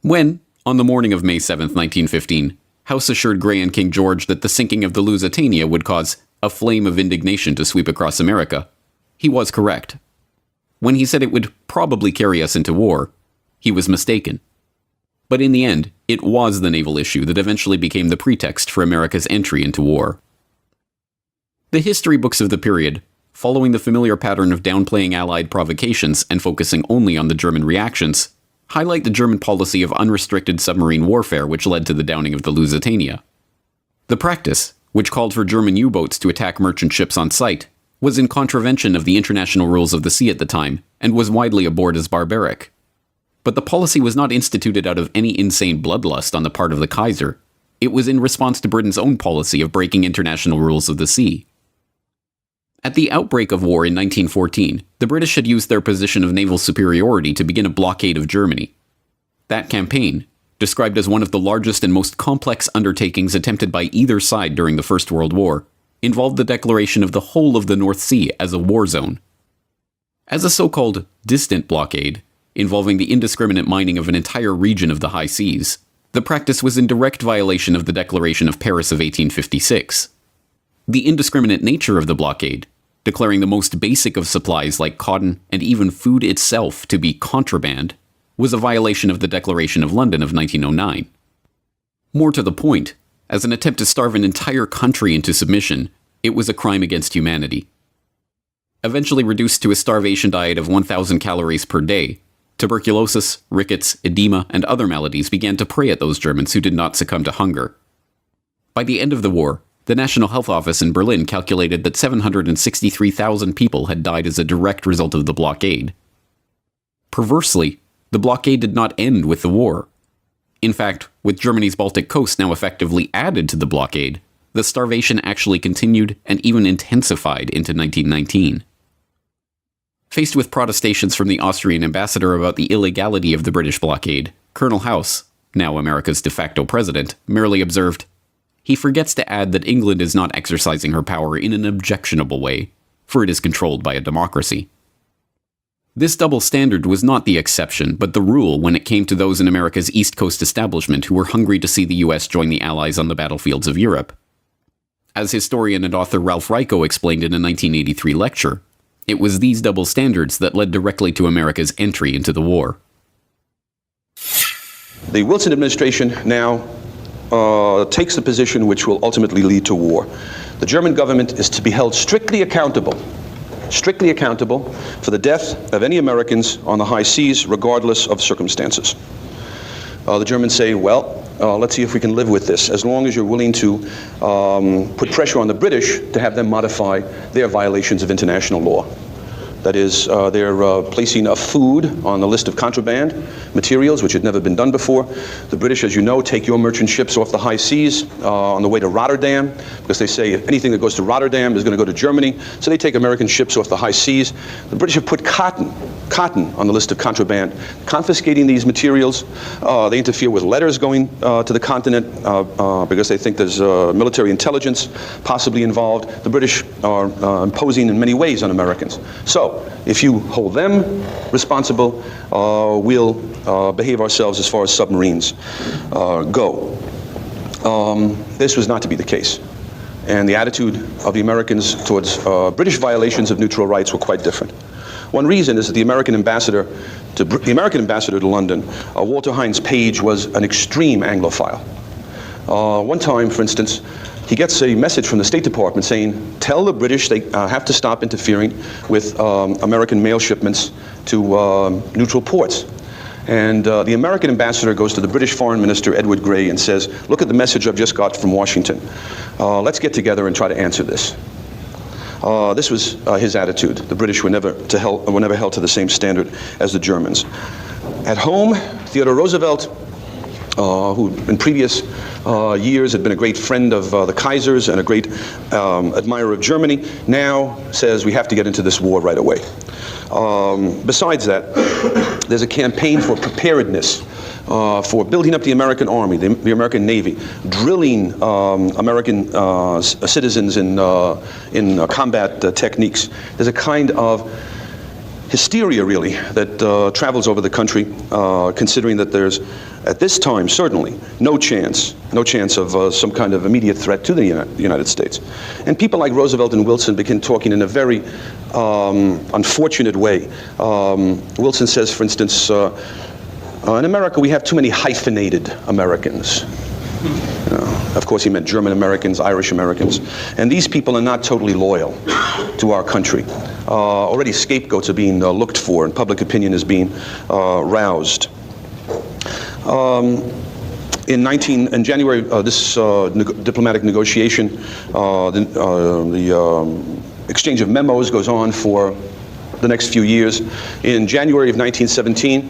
When, on the morning of May 7, 1915, House assured Grey and King George that the sinking of the Lusitania would cause a flame of indignation to sweep across America, he was correct. When he said it would probably carry us into war, he was mistaken. But in the end, it was the naval issue that eventually became the pretext for America's entry into war. The history books of the period, following the familiar pattern of downplaying Allied provocations and focusing only on the German reactions, highlight the German policy of unrestricted submarine warfare which led to the downing of the Lusitania. The practice, which called for German U-boats to attack merchant ships on sight, was in contravention of the international rules of the sea at the time and was widely abhorred as barbaric. But the policy was not instituted out of any insane bloodlust on the part of the Kaiser. It was in response to Britain's own policy of breaking international rules of the sea. At the outbreak of war in 1914, the British had used their position of naval superiority to begin a blockade of Germany. That campaign, described as one of the largest and most complex undertakings attempted by either side during the First World War, involved the declaration of the whole of the North Sea as a war zone. As a so-called distant blockade, involving the indiscriminate mining of an entire region of the high seas, the practice was in direct violation of the Declaration of Paris of 1856. The indiscriminate nature of the blockade, declaring the most basic of supplies like cotton and even food itself to be contraband, was a violation of the Declaration of London of 1909. More to the point, as an attempt to starve an entire country into submission, it was a crime against humanity. Eventually reduced to a starvation diet of 1,000 calories per day, tuberculosis, rickets, edema, and other maladies began to prey at those Germans who did not succumb to hunger. By the end of the war, the National Health Office in Berlin calculated that 763,000 people had died as a direct result of the blockade. Perversely, the blockade did not end with the war. In fact, with Germany's Baltic coast now effectively added to the blockade, the starvation actually continued and even intensified into 1919. Faced with protestations from the Austrian ambassador about the illegality of the British blockade, Colonel House, now America's de facto president, merely observed, "He forgets to add that England is not exercising her power in an objectionable way, for it is controlled by a democracy." This double standard was not the exception, but the rule when it came to those in America's East Coast establishment who were hungry to see the US join the Allies on the battlefields of Europe. As historian and author Ralph Ryko explained in a 1983 lecture, it was these double standards that led directly to America's entry into the war. The Wilson administration now takes the position which will ultimately lead to war. The German government is to be held strictly accountable for the death of any Americans on the high seas, regardless of circumstances. The Germans say, well, let's see if we can live with this, as long as you're willing to put pressure on the British to have them modify their violations of international law. That is, they're placing food on the list of contraband materials, which had never been done before. The British, as you know, take your merchant ships off the high seas on the way to Rotterdam, because they say anything that goes to Rotterdam is going to go to Germany. So they take American ships off the high seas. The British have put cotton on the list of contraband, confiscating these materials. They interfere with letters going to the continent because they think there's military intelligence possibly involved. The British are imposing in many ways on Americans. So if you hold them responsible, we'll behave ourselves as far as submarines go. This was not to be the case. And the attitude of the Americans towards British violations of neutral rights were quite different. One reason is that the American ambassador to London, Walter Hines Page, was an extreme Anglophile. One time, for instance, he gets a message from the State Department saying, tell the British they have to stop interfering with American mail shipments to neutral ports. And the American ambassador goes to the British Foreign Minister, Edward Grey, and says, look at the message I've just got from Washington. Let's get together and try to answer this. This was his attitude. The British were never held to the same standard as the Germans. At home, Theodore Roosevelt, who in previous years had been a great friend of the Kaisers and a great admirer of Germany, now says we have to get into this war right away. Besides that, there's a campaign for preparedness, for building up the American Army, the American Navy, drilling American citizens in combat techniques. There's a kind of hysteria, really, that travels over the country, considering that there's, at this time, certainly, no chance of some kind of immediate threat to the United States. And people like Roosevelt and Wilson begin talking in a very unfortunate way. Wilson says, for instance, in America, we have too many hyphenated Americans. Of course, he meant German Americans, Irish Americans. And these people are not totally loyal to our country. Already scapegoats are being looked for, and public opinion is being roused. In January, this diplomatic negotiation, the exchange of memos goes on for the next few years. In January of 1917,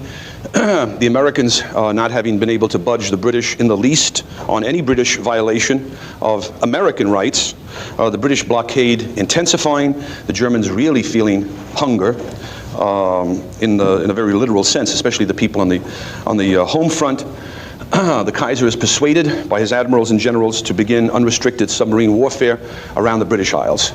the Americans, not having been able to budge the British in the least on any British violation of American rights, the British blockade intensifying, the Germans really feeling hunger in a very literal sense, especially the people on the home front. the Kaiser is persuaded by his admirals and generals to begin unrestricted submarine warfare around the British Isles.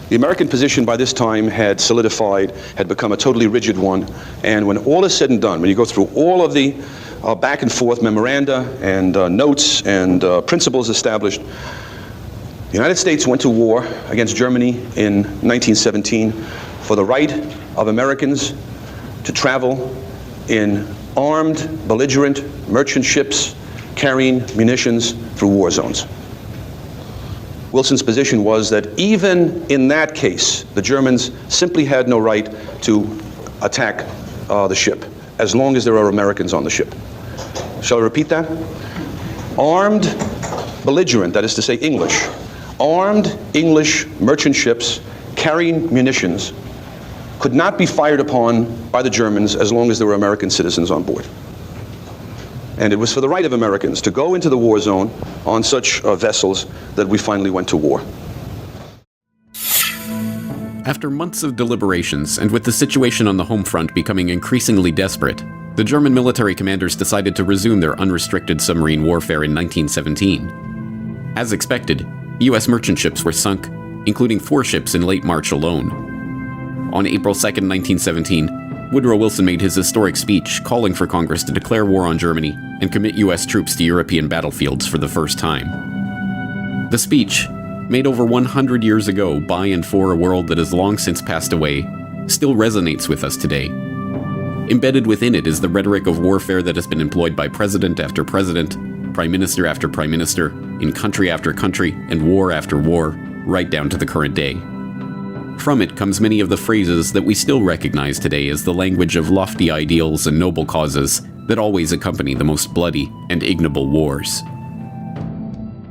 The American position by this time had solidified, had become a totally rigid one, and when all is said and done, when you go through all of the back and forth memoranda and notes and principles established, the United States went to war against Germany in 1917 for the right of Americans to travel in armed, belligerent merchant ships carrying munitions through war zones. Wilson's position was that even in that case, the Germans simply had no right to attack the ship, as long as there are Americans on the ship. Shall I repeat that? Armed, belligerent, that is to say English, armed English merchant ships carrying munitions could not be fired upon by the Germans as long as there were American citizens on board. And it was for the right of Americans to go into the war zone on such vessels that we finally went to war. After months of deliberations, and with the situation on the home front becoming increasingly desperate, the German military commanders decided to resume their unrestricted submarine warfare in 1917. As expected, U.S. merchant ships were sunk, including 4 ships in late March alone. On April 2, 1917, Woodrow Wilson made his historic speech calling for Congress to declare war on Germany and commit U.S. troops to European battlefields for the first time. The speech, made over 100 years ago by and for a world that has long since passed away, still resonates with us today. Embedded within it is the rhetoric of warfare that has been employed by president after president, prime minister after prime minister, in country after country, and war after war, right down to the current day. From it comes many of the phrases that we still recognize today as the language of lofty ideals and noble causes that always accompany the most bloody and ignoble wars.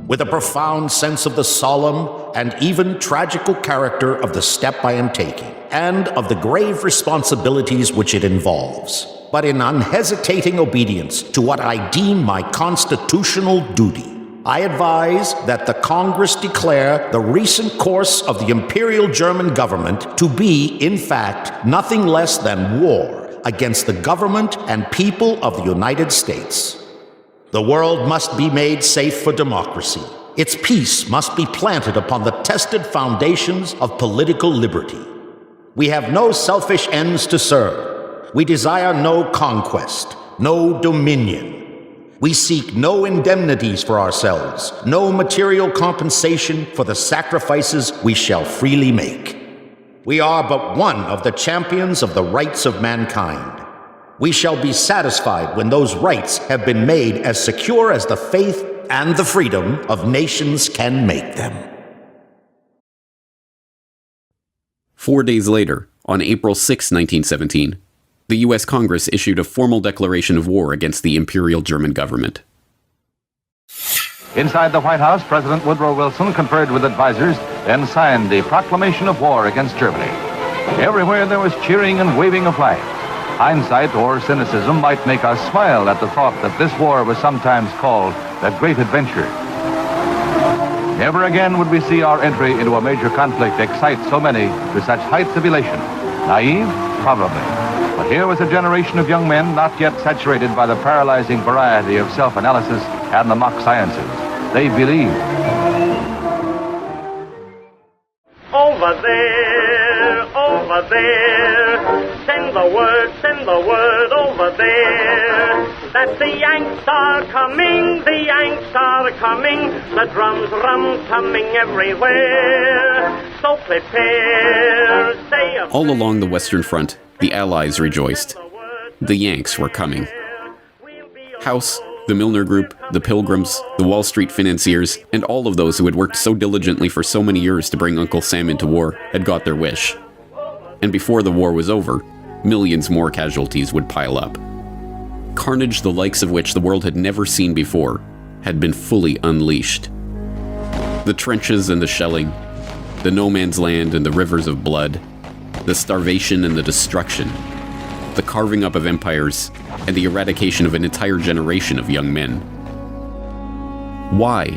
With a profound sense of the solemn and even tragical character of the step I am taking, and of the grave responsibilities which it involves, but in unhesitating obedience to what I deem my constitutional duty, I advise that the Congress declare the recent course of the Imperial German government to be, in fact, nothing less than war against the government and people of the United States. The world must be made safe for democracy. Its peace must be planted upon the tested foundations of political liberty. We have no selfish ends to serve. We desire no conquest, no dominion. We seek no indemnities for ourselves, no material compensation for the sacrifices we shall freely make. We are but one of the champions of the rights of mankind. We shall be satisfied when those rights have been made as secure as the faith and the freedom of nations can make them. 4 days later, on April 6, 1917, the U.S. Congress issued a formal declaration of war against the Imperial German government. Inside the White House, President Woodrow Wilson conferred with advisors and signed the proclamation of war against Germany. Everywhere there was cheering and waving of flags. Hindsight or cynicism might make us smile at the thought that this war was sometimes called the Great Adventure. Never again would we see our entry into a major conflict excite so many to such heights of elation. Naive? Probably. But here was a generation of young men not yet saturated by the paralyzing variety of self-analysis and the mock sciences. They believed. Over there, send the word over there, that the Yanks are coming, the drums coming everywhere, so prepare, say a All along the Western Front, the Allies rejoiced. The Yanks were coming. House, the Milner Group, the Pilgrims, the Wall Street financiers, and all of those who had worked so diligently for so many years to bring Uncle Sam into war had got their wish. And before the war was over, millions more casualties would pile up. Carnage the likes of which the world had never seen before had been fully unleashed. The trenches and the shelling, the no man's land and the rivers of blood, the starvation and the destruction, the carving up of empires, and the eradication of an entire generation of young men. Why?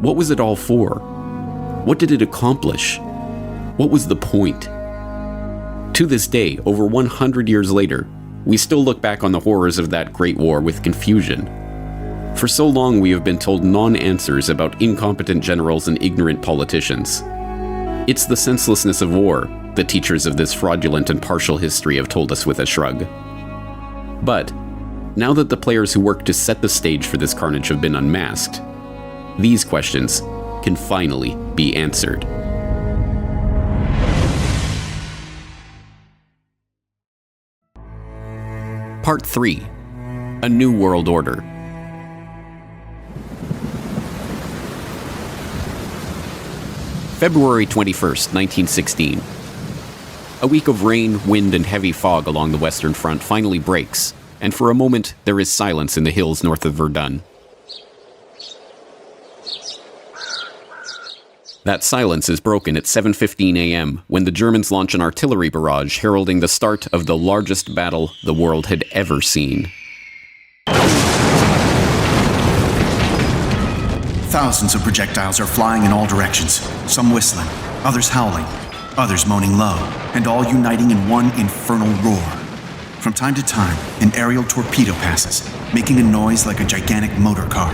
What was it all for? What did it accomplish? What was the point? To this day, over 100 years later, we still look back on the horrors of that Great War with confusion. For so long we have been told non-answers about incompetent generals and ignorant politicians. It's the senselessness of war that teachers of this fraudulent and partial history have told us with a shrug. But, now that the players who worked to set the stage for this carnage have been unmasked, these questions can finally be answered. Part 3. A New World Order. February 21st, 1916. A week of rain, wind, and heavy fog along the Western Front finally breaks, and for a moment there is silence in the hills north of Verdun. That silence is broken at 7:15 a.m. when the Germans launch an artillery barrage heralding the start of the largest battle the world had ever seen. Thousands of projectiles are flying in all directions, some whistling, others howling, others moaning low, and all uniting in one infernal roar. From time to time, an aerial torpedo passes, making a noise like a gigantic motor car.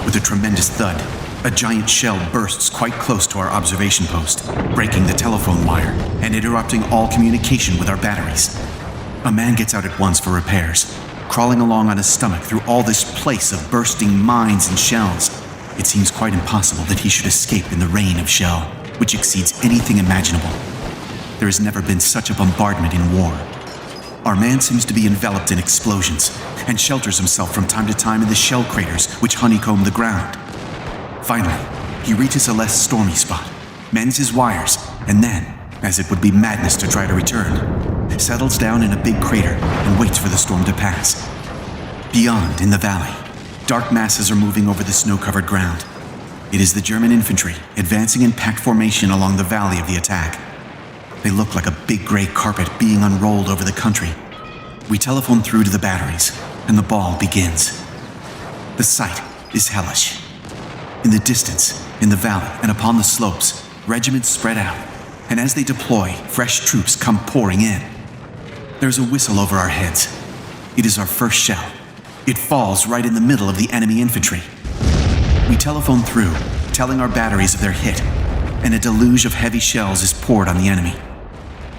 With a tremendous thud, a giant shell bursts quite close to our observation post, breaking the telephone wire and interrupting all communication with our batteries. A man gets out at once for repairs, crawling along on his stomach through all this place of bursting mines and shells. It seems quite impossible that he should escape in the rain of shell, which exceeds anything imaginable. There has never been such a bombardment in war. Our man seems to be enveloped in explosions and shelters himself from time to time in the shell craters which honeycomb the ground. Finally, he reaches a less stormy spot, mends his wires, and then, as it would be madness to try to return, settles down in a big crater and waits for the storm to pass. Beyond, in the valley, dark masses are moving over the snow-covered ground. It is the German infantry advancing in packed formation along the valley of the attack. They look like a big gray carpet being unrolled over the country. We telephone through to the batteries, and the ball begins. The sight is hellish. In the distance, in the valley, and upon the slopes, regiments spread out, and as they deploy, fresh troops come pouring in. There's a whistle over our heads. It is our first shell. It falls right in the middle of the enemy infantry. We telephone through, telling our batteries of their hit, and a deluge of heavy shells is poured on the enemy.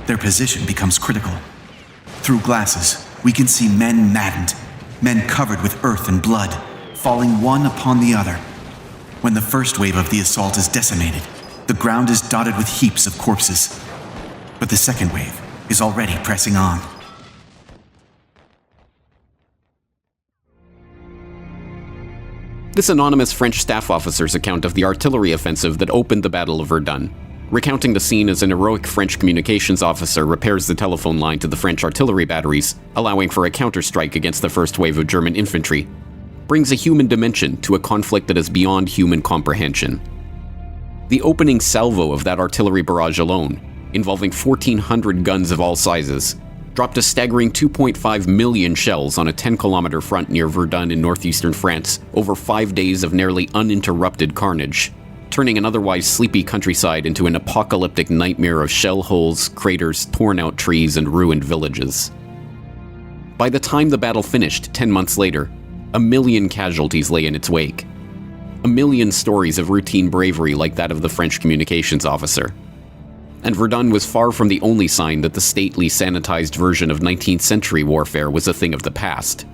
Their position becomes critical. Through glasses, we can see men maddened, men covered with earth and blood, falling one upon the other. When the first wave of the assault is decimated, the ground is dotted with heaps of corpses. But the second wave is already pressing on. This anonymous French staff officer's account of the artillery offensive that opened the Battle of Verdun, recounting the scene as an heroic French communications officer repairs the telephone line to the French artillery batteries, allowing for a counterstrike against the first wave of German infantry, brings a human dimension to a conflict that is beyond human comprehension. The opening salvo of that artillery barrage alone, involving 1,400 guns of all sizes, dropped a staggering 2.5 million shells on a 10-kilometer front near Verdun in northeastern France over 5 days of nearly uninterrupted carnage, turning an otherwise sleepy countryside into an apocalyptic nightmare of shell holes, craters, torn-out trees, and ruined villages. By the time the battle finished 10 months later, 1 million casualties lay in its wake. 1 million stories of routine bravery like that of the French communications officer. And Verdun was far from the only sign that the stately, sanitized version of 19th century warfare was a thing of the past.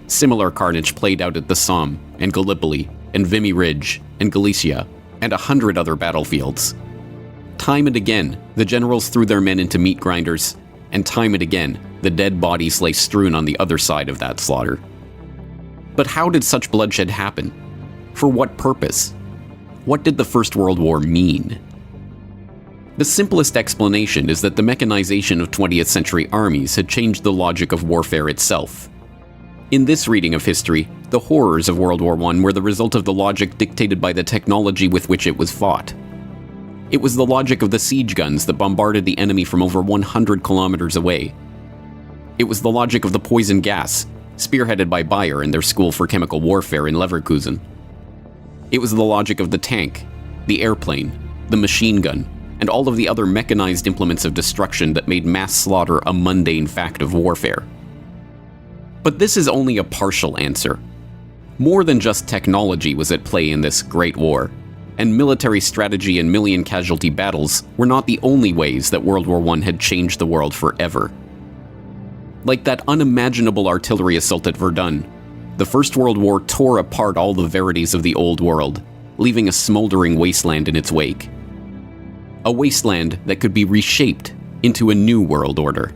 Similar carnage played out at the Somme, and Gallipoli, and Vimy Ridge, and Galicia, and 100 other battlefields. Time and again, the generals threw their men into meat grinders, and time and again, the dead bodies lay strewn on the other side of that slaughter. But how did such bloodshed happen? For what purpose? What did the First World War mean? The simplest explanation is that the mechanization of 20th century armies had changed the logic of warfare itself. In this reading of history, the horrors of World War I were the result of the logic dictated by the technology with which it was fought. It was the logic of the siege guns that bombarded the enemy from over 100 kilometers away. It was the logic of the poison gas, spearheaded by Bayer and their School for Chemical Warfare in Leverkusen. It was the logic of the tank, the airplane, the machine gun, and all of the other mechanized implements of destruction that made mass slaughter a mundane fact of warfare. But this is only a partial answer. More than just technology was at play in this Great War, and military strategy and million-casualty battles were not the only ways that World War I had changed the world forever. Like that unimaginable artillery assault at Verdun, the First World War tore apart all the verities of the old world, leaving a smoldering wasteland in its wake. A wasteland that could be reshaped into a new world order.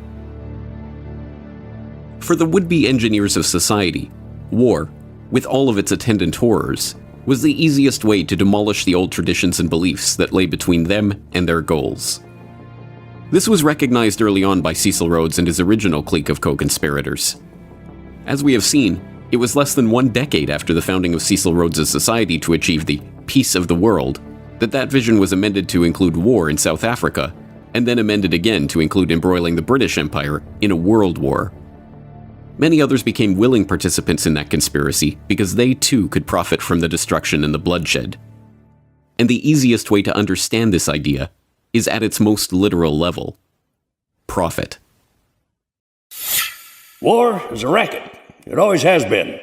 For the would-be engineers of society, war, with all of its attendant horrors, was the easiest way to demolish the old traditions and beliefs that lay between them and their goals. This was recognized early on by Cecil Rhodes and his original clique of co-conspirators. As we have seen, it was less than 1 decade after the founding of Cecil Rhodes' society to achieve the peace of the world that vision was amended to include war in South Africa, and then amended again to include embroiling the British Empire in a world war. Many others became willing participants in that conspiracy because they too could profit from the destruction and the bloodshed. And the easiest way to understand this idea is at its most literal level: profit. War is a racket. It always has been.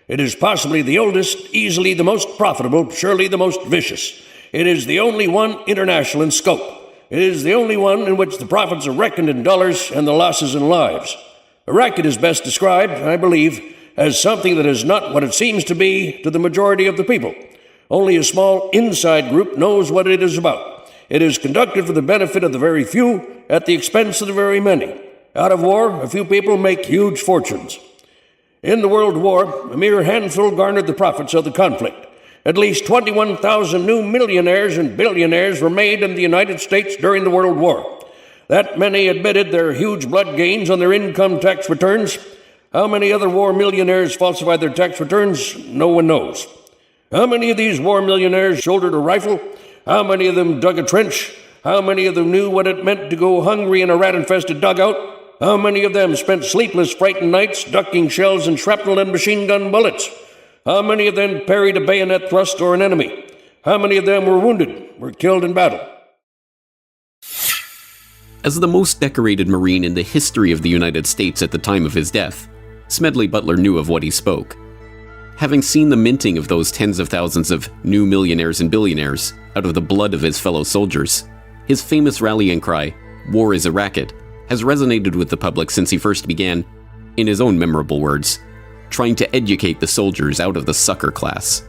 It is possibly the oldest, easily the most profitable, surely the most vicious. It is the only one international in scope. It is the only one in which the profits are reckoned in dollars and the losses in lives. A racket is best described, I believe, as something that is not what it seems to be to the majority of the people. Only a small inside group knows what it is about. It is conducted for the benefit of the very few at the expense of the very many. Out of war, a few people make huge fortunes. In the World War, a mere handful garnered the profits of the conflict. At least 21,000 new millionaires and billionaires were made in the United States during the World War. That many admitted their huge blood gains on their income tax returns. How many other war millionaires falsified their tax returns? No one knows. How many of these war millionaires shouldered a rifle? How many of them dug a trench? How many of them knew what it meant to go hungry in a rat-infested dugout? How many of them spent sleepless, frightened nights ducking shells and shrapnel and machine gun bullets? How many of them parried a bayonet thrust or an enemy? How many of them were wounded, were killed in battle? As the most decorated Marine in the history of the United States at the time of his death, Smedley Butler knew of what he spoke. Having seen the minting of those tens of thousands of new millionaires and billionaires out of the blood of his fellow soldiers, his famous rallying cry, "War is a racket," has resonated with the public since he first began, in his own memorable words, trying to educate the soldiers out of the sucker class.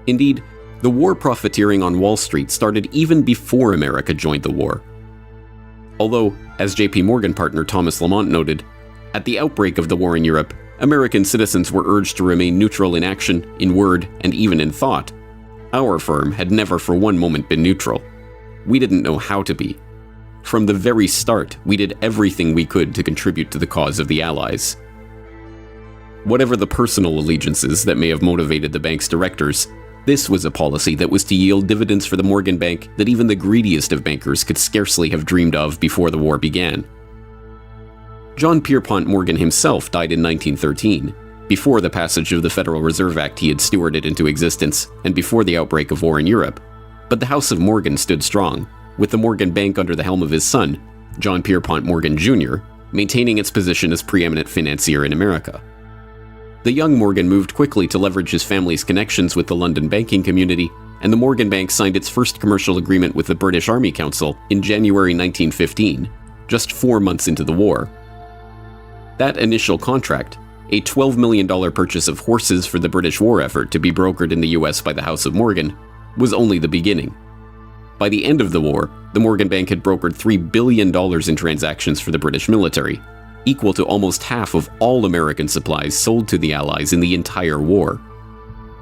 Indeed, the war profiteering on Wall Street started even before America joined the war. Although, as J.P. Morgan partner Thomas Lamont noted, at the outbreak of the war in Europe, American citizens were urged to remain neutral in action, in word, and even in thought. Our firm had never for one moment been neutral. We didn't know how to be. From the very start, we did everything we could to contribute to the cause of the Allies. Whatever the personal allegiances that may have motivated the bank's directors, this was a policy that was to yield dividends for the Morgan Bank that even the greediest of bankers could scarcely have dreamed of before the war began. John Pierpont Morgan himself died in 1913, before the passage of the Federal Reserve Act he had stewarded into existence, and before the outbreak of war in Europe. But the House of Morgan stood strong, with the Morgan Bank under the helm of his son, John Pierpont Morgan Jr., maintaining its position as preeminent financier in America. The young Morgan moved quickly to leverage his family's connections with the London banking community, and the Morgan Bank signed its first commercial agreement with the British Army Council in January 1915, just 4 months into the war. That initial contract, a $12 million purchase of horses for the British war effort to be brokered in the US by the House of Morgan, was only the beginning. By the end of the war, the Morgan Bank had brokered $3 billion in transactions for the British military, equal to almost half of all American supplies sold to the Allies in the entire war.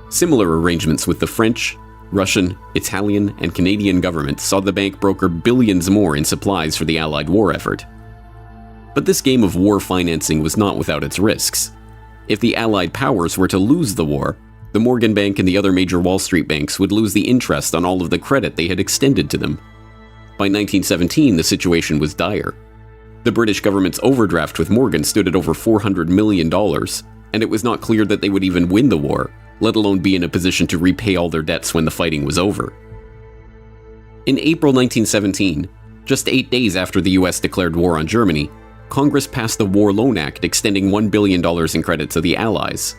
Similar arrangements with the French, Russian, Italian, and Canadian governments saw the bank broker billions more in supplies for the Allied war effort. But this game of war financing was not without its risks. If the Allied powers were to lose the war, the Morgan Bank and the other major Wall Street banks would lose the interest on all of the credit they had extended to them. By 1917, the situation was dire. The British government's overdraft with Morgan stood at over $400 million, and it was not clear that they would even win the war, let alone be in a position to repay all their debts when the fighting was over. In April 1917, just 8 days after the US declared war on Germany, Congress passed the War Loan Act extending $1 billion in credit to the Allies.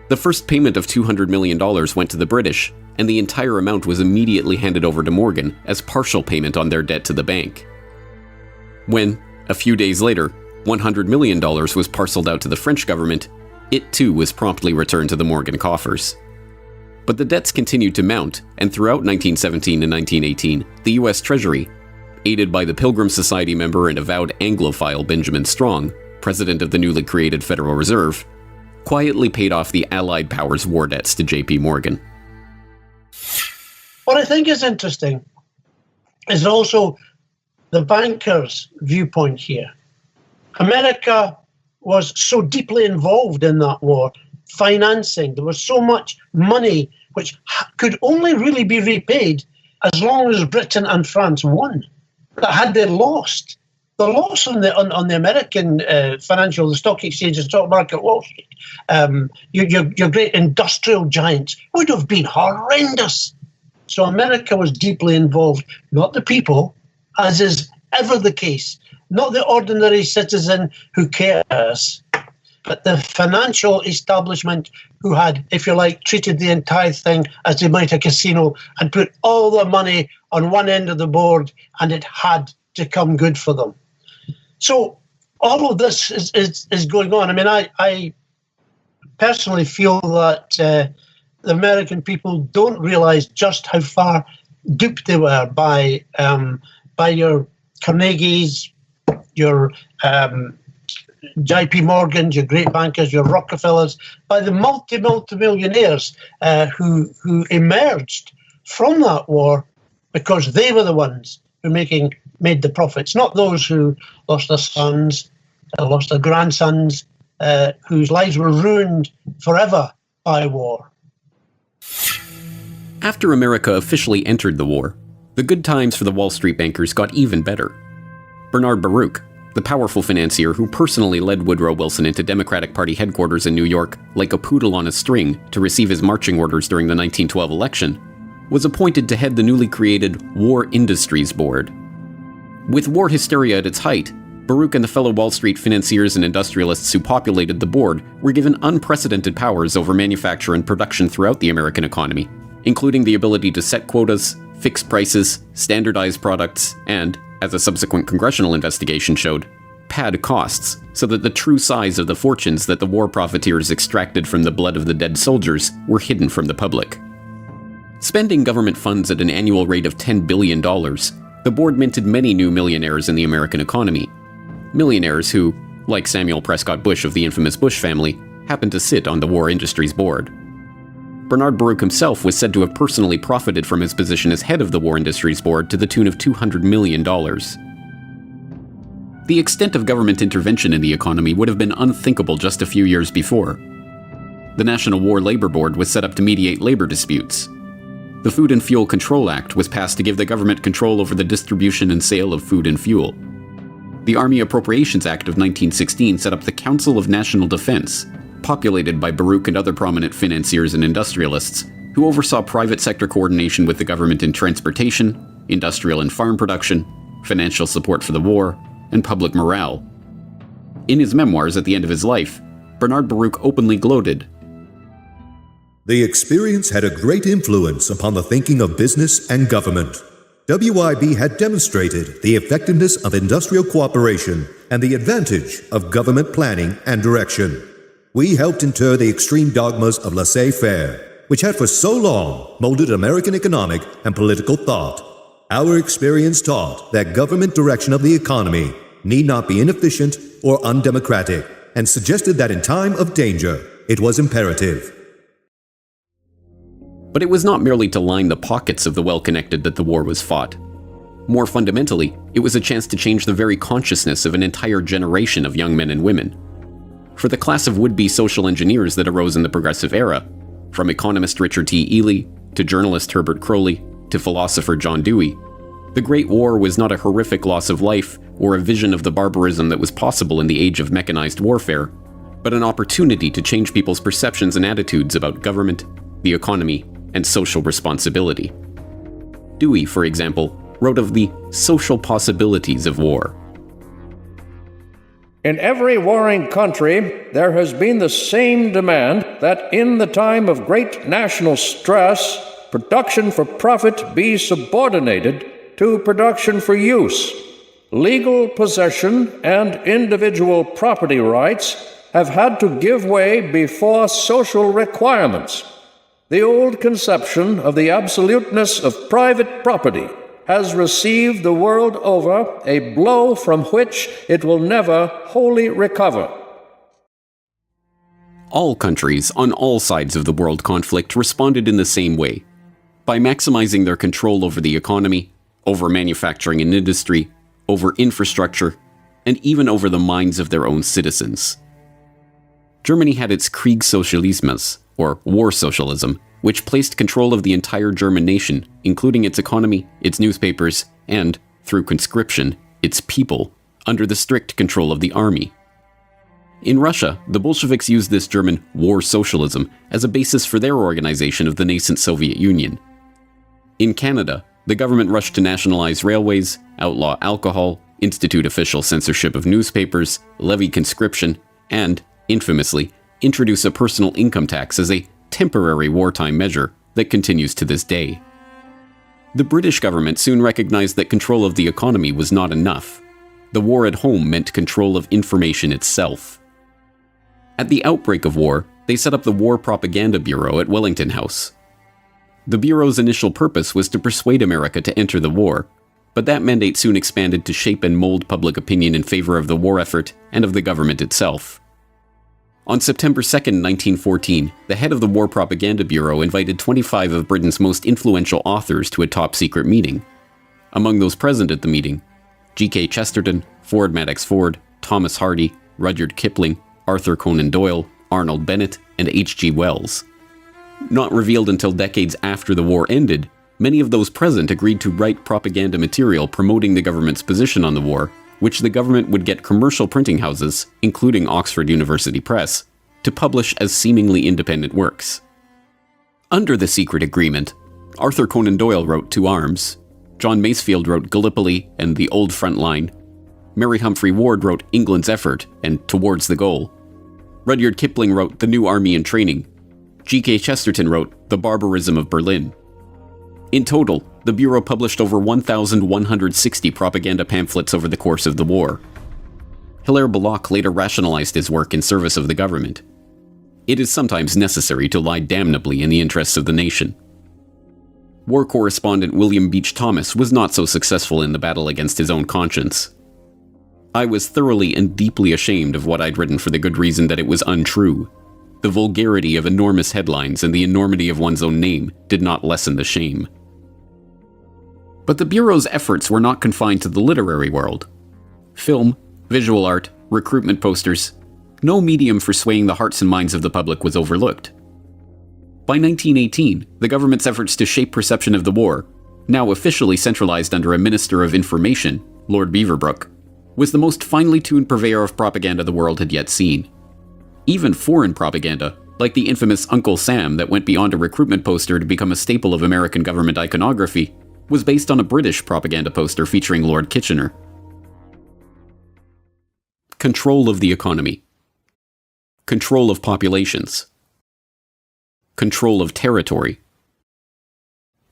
The first payment of $200 million went to the British, and the entire amount was immediately handed over to Morgan as partial payment on their debt to the bank. When, a few days later, $100 million was parceled out to the French government, it too was promptly returned to the Morgan coffers. But the debts continued to mount, and throughout 1917 and 1918, the US Treasury, aided by the Pilgrim Society member and avowed Anglophile Benjamin Strong, president of the newly created Federal Reserve, quietly paid off the Allied powers' war debts to J.P. Morgan. What I think is interesting is also the bankers' viewpoint here. America was so deeply involved in that war, financing. There was so much money which could only really be repaid as long as Britain and France won. That had they lost, the loss on the American financial, the stock exchange, the stock market, Wall Street, your great industrial giants would have been horrendous. So America was deeply involved, not the people, as is ever the case, not the ordinary citizen who cares, but the financial establishment who had, if you like, treated the entire thing as they might a casino and put all the money on one end of the board, and it had to come good for them. So all of this is going on. I mean, I personally feel that the American people don't realize just how far duped they were by your Carnegies, your J.P. Morgans, your great bankers, your Rockefellers, by the multi-millionaires who emerged from that war because they were the ones who made the profits, not those who lost their sons, lost their grandsons, whose lives were ruined forever by war. After America officially entered the war, the good times for the Wall Street bankers got even better. Bernard Baruch, the powerful financier who personally led Woodrow Wilson into Democratic Party headquarters in New York like a poodle on a string to receive his marching orders during the 1912 election, was appointed to head the newly created War Industries Board. With war hysteria at its height, Baruch and the fellow Wall Street financiers and industrialists who populated the board were given unprecedented powers over manufacture and production throughout the American economy, including the ability to set quotas, fix prices, standardize products, and, as a subsequent congressional investigation showed, pad costs so that the true size of the fortunes that the war profiteers extracted from the blood of the dead soldiers were hidden from the public. Spending government funds at an annual rate of $10 billion, the board minted many new millionaires in the American economy. Millionaires who, like Samuel Prescott Bush of the infamous Bush family, happened to sit on the War Industries Board. Bernard Baruch himself was said to have personally profited from his position as head of the War Industries Board to the tune of $200 million. The extent of government intervention in the economy would have been unthinkable just a few years before. The National War Labor Board was set up to mediate labor disputes. The Food and Fuel Control Act was passed to give the government control over the distribution and sale of food and fuel. The Army Appropriations Act of 1916 set up the Council of National Defense, populated by Baruch and other prominent financiers and industrialists, who oversaw private sector coordination with the government in transportation, industrial and farm production, financial support for the war, and public morale. In his memoirs at the end of his life, Bernard Baruch openly gloated, "The experience had a great influence upon the thinking of business and government. WIB had demonstrated the effectiveness of industrial cooperation and the advantage of government planning and direction. We helped inter the extreme dogmas of laissez-faire, which had for so long molded American economic and political thought. Our experience taught that government direction of the economy need not be inefficient or undemocratic, and suggested that in time of danger, it was imperative." But it was not merely to line the pockets of the well-connected that the war was fought. More fundamentally, it was a chance to change the very consciousness of an entire generation of young men and women. For the class of would-be social engineers that arose in the Progressive Era, from economist Richard T. Ely, to journalist Herbert Croly, to philosopher John Dewey, the Great War was not a horrific loss of life or a vision of the barbarism that was possible in the age of mechanized warfare, but an opportunity to change people's perceptions and attitudes about government, the economy, and social responsibility. Dewey, for example, wrote of the social possibilities of war. In every warring country, there has been the same demand that in the time of great national stress, production for profit be subordinated to production for use. Legal possession and individual property rights have had to give way before social requirements. The old conception of the absoluteness of private property has received the world over a blow from which it will never wholly recover. All countries on all sides of the world conflict responded in the same way, by maximizing their control over the economy, over manufacturing and industry, over infrastructure, and even over the minds of their own citizens. Germany had its Kriegssozialismus, or war socialism, which placed control of the entire German nation, including its economy, its newspapers, and, through conscription, its people, under the strict control of the army. In Russia, the Bolsheviks used this German war socialism as a basis for their organization of the nascent Soviet Union. In Canada, the government rushed to nationalize railways, outlaw alcohol, institute official censorship of newspapers, levy conscription, and, infamously, introduce a personal income tax as a temporary wartime measure that continues to this day. The British government soon recognized that control of the economy was not enough. The war at home meant control of information itself. At the outbreak of war, they set up the War Propaganda Bureau at Wellington House. The Bureau's initial purpose was to persuade America to enter the war, but that mandate soon expanded to shape and mold public opinion in favor of the war effort and of the government itself. On September 2, 1914, the head of the War Propaganda Bureau invited 25 of Britain's most influential authors to a top-secret meeting. Among those present at the meeting, G.K. Chesterton, Ford Madox Ford, Thomas Hardy, Rudyard Kipling, Arthur Conan Doyle, Arnold Bennett, and H.G. Wells. Not revealed until decades after the war ended, many of those present agreed to write propaganda material promoting the government's position on the war, which the government would get commercial printing houses, including Oxford University Press, to publish as seemingly independent works. Under the secret agreement, Arthur Conan Doyle wrote To Arms, John Masefield wrote Gallipoli and The Old Front Line, Mary Humphrey Ward wrote England's Effort and Towards the Goal, Rudyard Kipling wrote The New Army in Training, G.K. Chesterton wrote The Barbarism of Berlin. In total, the Bureau published over 1,160 propaganda pamphlets over the course of the war. Hilaire Belloc later rationalized his work in service of the government. It is sometimes necessary to lie damnably in the interests of the nation. War correspondent William Beach Thomas was not so successful in the battle against his own conscience. I was thoroughly and deeply ashamed of what I'd written for the good reason that it was untrue. The vulgarity of enormous headlines and the enormity of one's own name did not lessen the shame. But the Bureau's efforts were not confined to the literary world. Film, visual art, recruitment posters, no medium for swaying the hearts and minds of the public was overlooked. By 1918, the government's efforts to shape perception of the war, now officially centralized under a Minister of Information, Lord Beaverbrook, was the most finely tuned purveyor of propaganda the world had yet seen. Even foreign propaganda, like the infamous Uncle Sam that went beyond a recruitment poster to become a staple of American government iconography, was based on a British propaganda poster featuring Lord Kitchener. Control of the economy. Control of populations. Control of territory.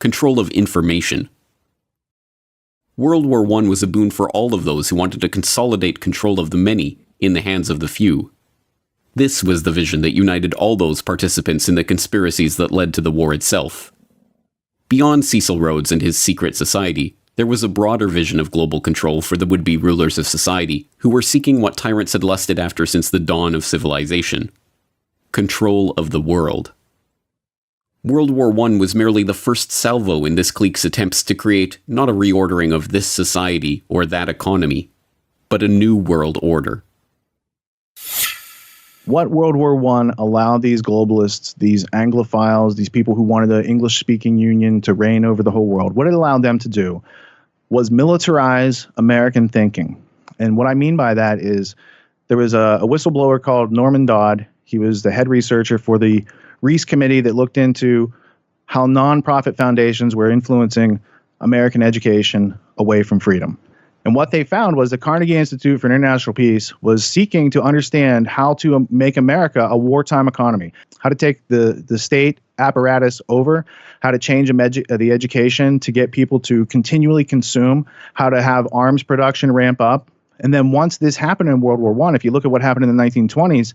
Control of information. World War I was a boon for all of those who wanted to consolidate control of the many in the hands of the few. This was the vision that united all those participants in the conspiracies that led to the war itself. Beyond Cecil Rhodes and his secret society, there was a broader vision of global control for the would-be rulers of society who were seeking what tyrants had lusted after since the dawn of civilization: control of the world. World War I was merely the first salvo in this clique's attempts to create not a reordering of this society or that economy, but a new world order. What World War I allowed these globalists, these Anglophiles, these people who wanted the English-speaking union to reign over the whole world, what it allowed them to do was militarize American thinking. And what I mean by that is there was a whistleblower called Norman Dodd. He was the head researcher for the Reese Committee that looked into how nonprofit foundations were influencing American education away from freedom. And what they found was the Carnegie Institute for International Peace was seeking to understand how to make America a wartime economy, how to take the state apparatus over, how to change the education to get people to continually consume, how to have arms production ramp up. And then once this happened in World War I, if you look at what happened in the 1920s,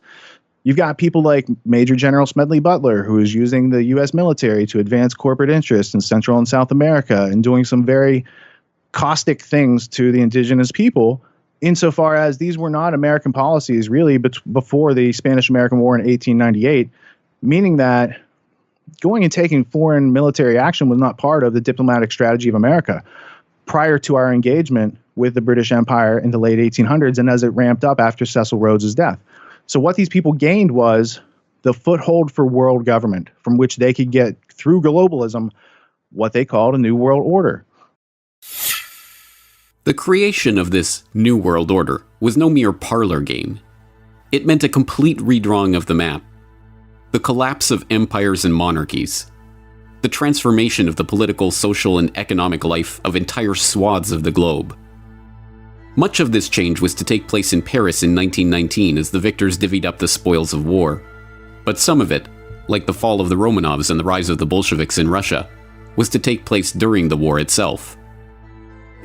you've got people like Major General Smedley Butler, who is using the U.S. military to advance corporate interests in Central and South America and doing some very caustic things to the indigenous people, insofar as these were not American policies really before the Spanish-American War in 1898, meaning that going and taking foreign military action was not part of the diplomatic strategy of America prior to our engagement with the British Empire in the late 1800s and as it ramped up after Cecil Rhodes's death. So what these people gained was the foothold for world government, from which they could get, through globalism, what they called a new world order. The creation of this New World Order was no mere parlor game. It meant a complete redrawing of the map, the collapse of empires and monarchies, the transformation of the political, social, and economic life of entire swaths of the globe. Much of this change was to take place in Paris in 1919 as the victors divvied up the spoils of war. But some of it, like the fall of the Romanovs and the rise of the Bolsheviks in Russia, was to take place during the war itself.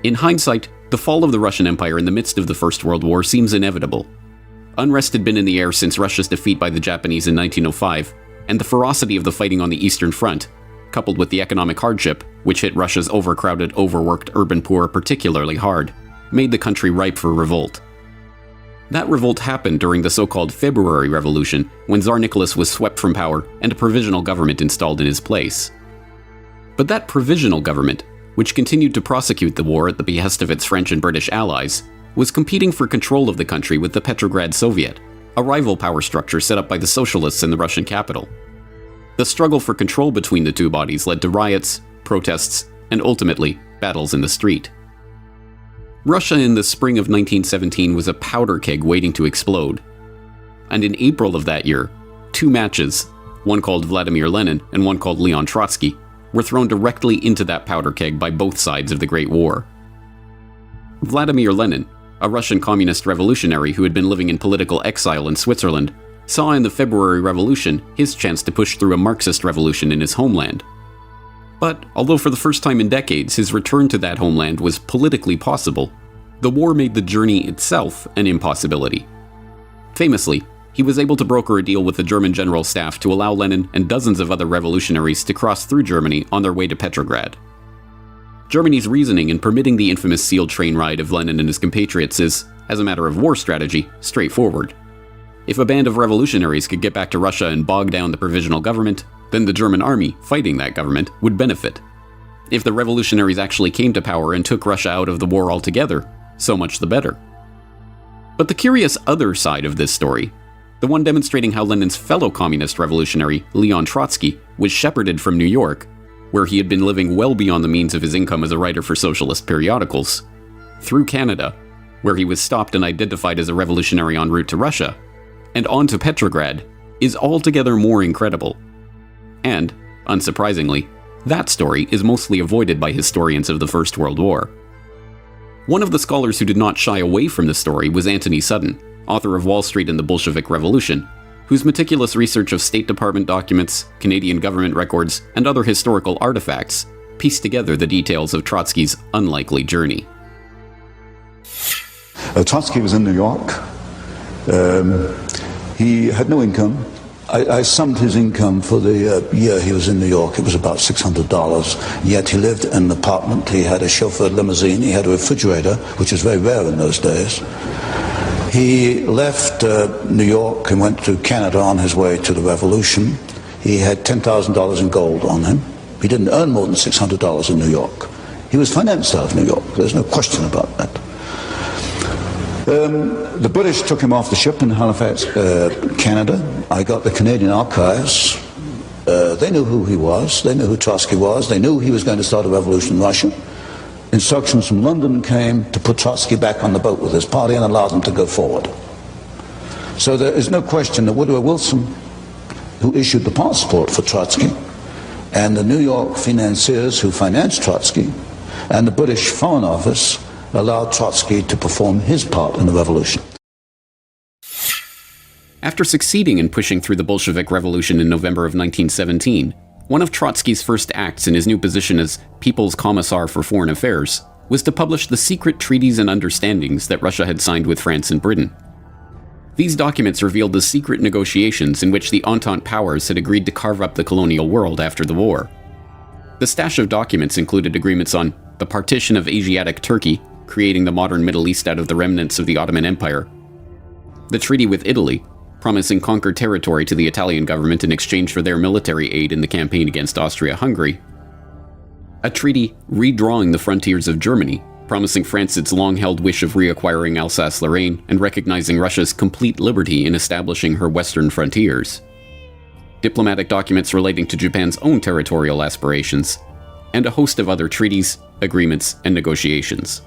In hindsight, the fall of the Russian Empire in the midst of the First World War seems inevitable. Unrest had been in the air since Russia's defeat by the Japanese in 1905, and the ferocity of the fighting on the Eastern Front, coupled with the economic hardship, which hit Russia's overcrowded, overworked urban poor particularly hard, made the country ripe for revolt. That revolt happened during the so-called February Revolution, when Tsar Nicholas was swept from power and a provisional government installed in his place. But that provisional government, which continued to prosecute the war at the behest of its French and British allies, was competing for control of the country with the Petrograd Soviet, a rival power structure set up by the socialists in the Russian capital. The struggle for control between the two bodies led to riots, protests, and ultimately, battles in the street. Russia in the spring of 1917 was a powder keg waiting to explode. And in April of that year, two matches, one called Vladimir Lenin and one called Leon Trotsky, were thrown directly into that powder keg by both sides of the Great War. Vladimir Lenin, a Russian communist revolutionary who had been living in political exile in Switzerland, saw in the February Revolution his chance to push through a Marxist revolution in his homeland. But although for the first time in decades his return to that homeland was politically possible, the war made the journey itself an impossibility. Famously, he was able to broker a deal with the German General Staff to allow Lenin and dozens of other revolutionaries to cross through Germany on their way to Petrograd. Germany's reasoning in permitting the infamous sealed train ride of Lenin and his compatriots is, as a matter of war strategy, straightforward. If a band of revolutionaries could get back to Russia and bog down the provisional government, then the German army, fighting that government, would benefit. If the revolutionaries actually came to power and took Russia out of the war altogether, so much the better. But the curious other side of this story, the one demonstrating how Lenin's fellow communist revolutionary, Leon Trotsky, was shepherded from New York, where he had been living well beyond the means of his income as a writer for socialist periodicals, through Canada, where he was stopped and identified as a revolutionary en route to Russia, and on to Petrograd, is altogether more incredible. And, unsurprisingly, that story is mostly avoided by historians of the First World War. One of the scholars who did not shy away from the story was Anthony Sutton, author of Wall Street and the Bolshevik Revolution, whose meticulous research of State Department documents, Canadian government records, and other historical artifacts pieced together the details of Trotsky's unlikely journey. Trotsky was in New York. He had no income. I summed his income for the year he was in New York. It was about $600. Yet he lived in an apartment. He had a chauffeured limousine. He had a refrigerator, which was very rare in those days. He left New York and went to Canada on his way to the revolution. He had $10,000 in gold on him. He didn't earn more than $600 in New York. He was financed out of New York. There's no question about that. The British took him off the ship in Halifax, Canada. I got the Canadian archives. They knew who he was. They knew who Trotsky was. They knew he was going to start a revolution in Russia. Instructions from London came to put Trotsky back on the boat with his party and allow them to go forward. So there is no question that Woodrow Wilson, who issued the passport for Trotsky, and the New York financiers who financed Trotsky, and the British Foreign Office allowed Trotsky to perform his part in the revolution. After succeeding in pushing through the Bolshevik Revolution in November of 1917, one of Trotsky's first acts in his new position as People's Commissar for Foreign Affairs was to publish the secret treaties and understandings that Russia had signed with France and Britain. These documents revealed the secret negotiations in which the Entente powers had agreed to carve up the colonial world after the war. The stash of documents included agreements on the partition of Asiatic Turkey, creating the modern Middle East out of the remnants of the Ottoman Empire, the treaty with Italy, promising conquered territory to the Italian government in exchange for their military aid in the campaign against Austria-Hungary, a treaty redrawing the frontiers of Germany, promising France its long-held wish of reacquiring Alsace-Lorraine and recognizing Russia's complete liberty in establishing her western frontiers, diplomatic documents relating to Japan's own territorial aspirations, and a host of other treaties, agreements, and negotiations.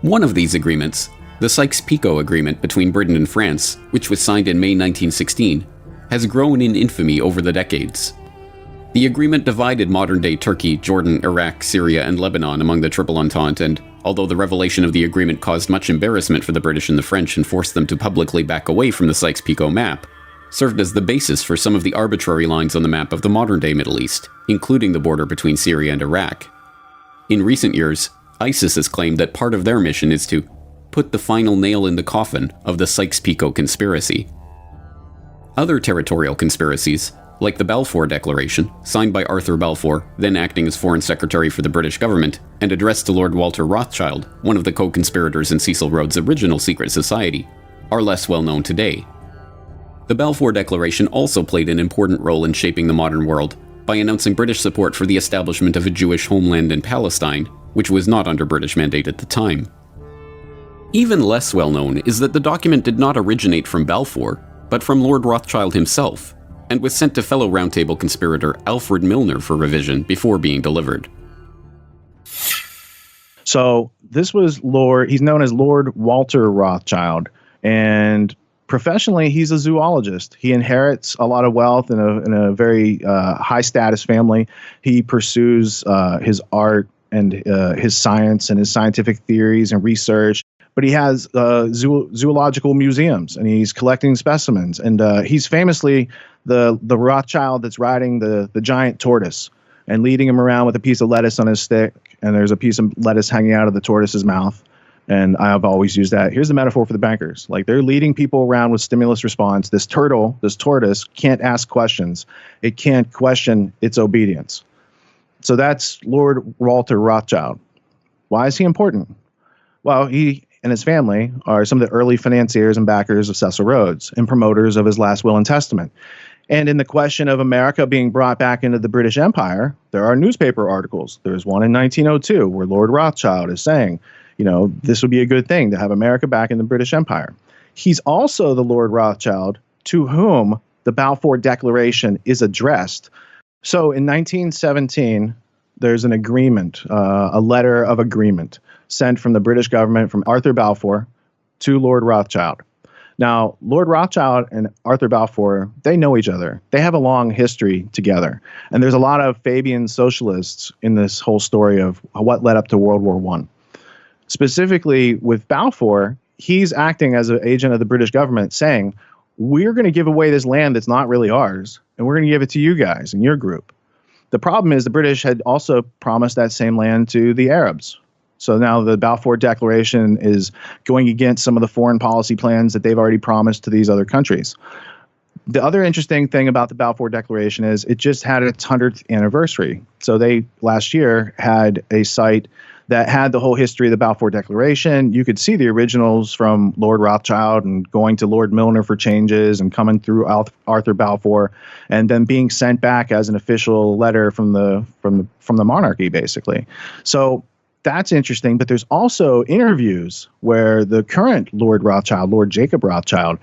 One of these agreements, the Sykes-Picot Agreement between Britain and France, which was signed in May 1916, has grown in infamy over the decades. The agreement divided modern-day Turkey, Jordan, Iraq, Syria, and Lebanon among the Triple Entente, and although the revelation of the agreement caused much embarrassment for the British and the French and forced them to publicly back away from the Sykes-Picot map, served as the basis for some of the arbitrary lines on the map of the modern-day Middle East, including the border between Syria and Iraq. In recent years, ISIS has claimed that part of their mission is to put the final nail in the coffin of the Sykes-Picot conspiracy. Other territorial conspiracies, like the Balfour Declaration, signed by Arthur Balfour, then acting as Foreign Secretary for the British government, and addressed to Lord Walter Rothschild, one of the co-conspirators in Cecil Rhodes' original secret society, are less well known today. The Balfour Declaration also played an important role in shaping the modern world by announcing British support for the establishment of a Jewish homeland in Palestine, which was not under British mandate at the time. Even less well known is that the document did not originate from Balfour, but from Lord Rothschild himself, and was sent to fellow Round Table conspirator Alfred Milner for revision before being delivered. So this was he's known as Lord Walter Rothschild, and professionally he's a zoologist. He inherits a lot of wealth in a very high status family. He pursues his art and his science and his scientific theories and research. But he has zoological museums, and he's collecting specimens. And he's famously the Rothschild that's riding the giant tortoise and leading him around with a piece of lettuce on his stick, and there's a piece of lettuce hanging out of the tortoise's mouth. And I've always used that. Here's the metaphor for the bankers. Like, they're leading people around with stimulus response. This tortoise can't ask questions. It can't question its obedience. So that's Lord Walter Rothschild. Why is he important? Well, he and his family are some of the early financiers and backers of Cecil Rhodes and promoters of his last will and testament. And in the question of America being brought back into the British Empire, there are newspaper articles. There's one in 1902 where Lord Rothschild is saying, this would be a good thing to have America back in the British Empire. He's also the Lord Rothschild to whom the Balfour Declaration is addressed. So in 1917, there's an agreement, a letter of agreement sent from the British government from Arthur Balfour to Lord Rothschild. Now, Lord Rothschild and Arthur Balfour, they know each other. They have a long history together. And there's a lot of Fabian socialists in this whole story of what led up to World War I. Specifically with Balfour, he's acting as an agent of the British government saying, we're going to give away this land that's not really ours, and we're going to give it to you guys and your group. The problem is the British had also promised that same land to the Arabs. So now the Balfour Declaration is going against some of the foreign policy plans that they've already promised to these other countries. The other interesting thing about the Balfour Declaration is it just had its 100th anniversary. So they last year had a site that had the whole history of the Balfour Declaration. You could see the originals from Lord Rothschild and going to Lord Milner for changes and coming through Arthur Balfour and then being sent back as an official letter from the monarchy, basically. So that's interesting, but there's also interviews where the current Lord Rothschild, Lord Jacob Rothschild,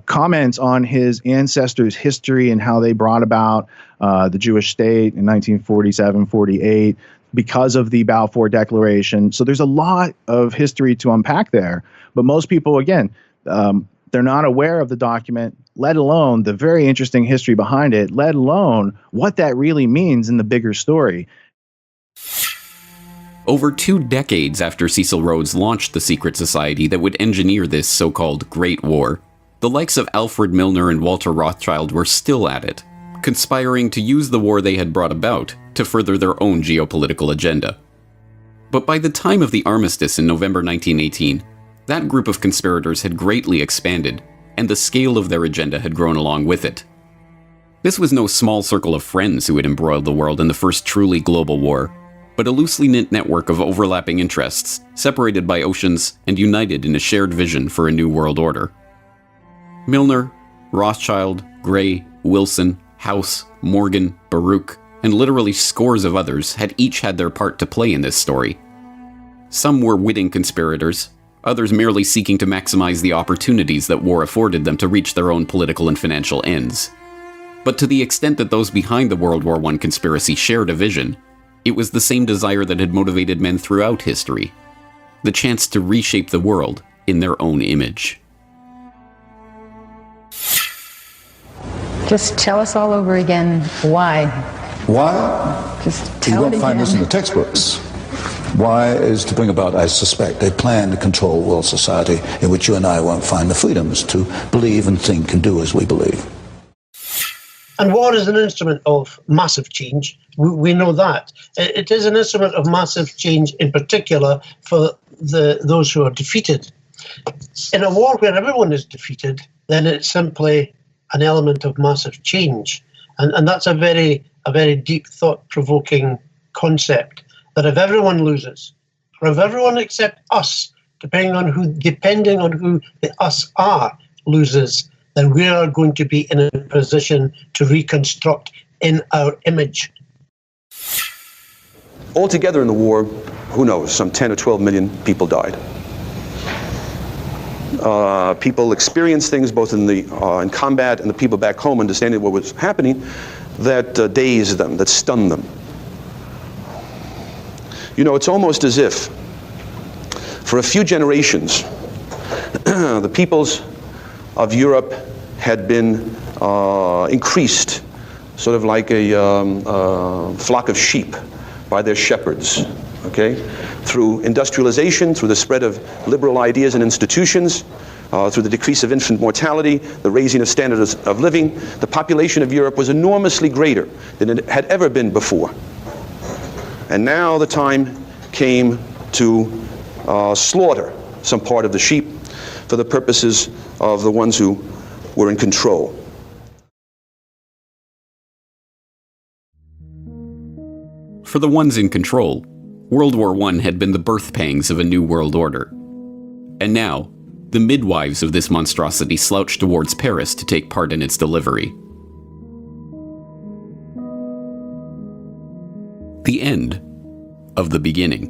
comments on his ancestors' history and how they brought about the Jewish state in 1947-48 because of the Balfour Declaration. So there's a lot of history to unpack there, but most people, again, they're not aware of the document, let alone the very interesting history behind it, let alone what that really means in the bigger story. Over 2 decades after Cecil Rhodes launched the secret society that would engineer this so-called Great War, the likes of Alfred Milner and Walter Rothschild were still at it, conspiring to use the war they had brought about to further their own geopolitical agenda. But by the time of the armistice in November 1918, that group of conspirators had greatly expanded, and the scale of their agenda had grown along with it. This was no small circle of friends who had embroiled the world in the first truly global war, but a loosely knit network of overlapping interests, separated by oceans and united in a shared vision for a new world order. Milner, Rothschild, Gray, Wilson, House, Morgan, Baruch, and literally scores of others had each had their part to play in this story. Some were witting conspirators, others merely seeking to maximize the opportunities that war afforded them to reach their own political and financial ends. But to the extent that those behind the World War I conspiracy shared a vision, it was the same desire that had motivated men throughout history: the chance to reshape the world in their own image. Just tell us all over again why. Why? Just You tell won't it find again. this in the textbooks. Why is to bring about, I suspect, a plan to control world society in which you and I won't find the freedoms to believe and think and do as we believe. And war is an instrument of massive change. We know that. It is an instrument of massive change, in particular for those who are defeated. In a war where everyone is defeated, then it's simply an element of massive change. And that's a very deep, thought-provoking concept, that if everyone loses, or if everyone except us, depending on who the us are, loses, then we are going to be in a position to reconstruct in our image. Altogether in the war, who knows, some 10 or 12 million people died. People experienced things both in combat and the people back home understanding what was happening that dazed them, that stunned them. You know, it's almost as if for a few generations the peoples of Europe had been increased, sort of like a flock of sheep by their shepherds, okay? Through industrialization, through the spread of liberal ideas and institutions, through the decrease of infant mortality, the raising of standards of living, the population of Europe was enormously greater than it had ever been before. And now the time came to slaughter some part of the sheep for the purposes of the ones who were in control. For the ones in control, World War I had been the birth pangs of a new world order. And now, the midwives of this monstrosity slouched towards Paris to take part in its delivery. The end of the beginning.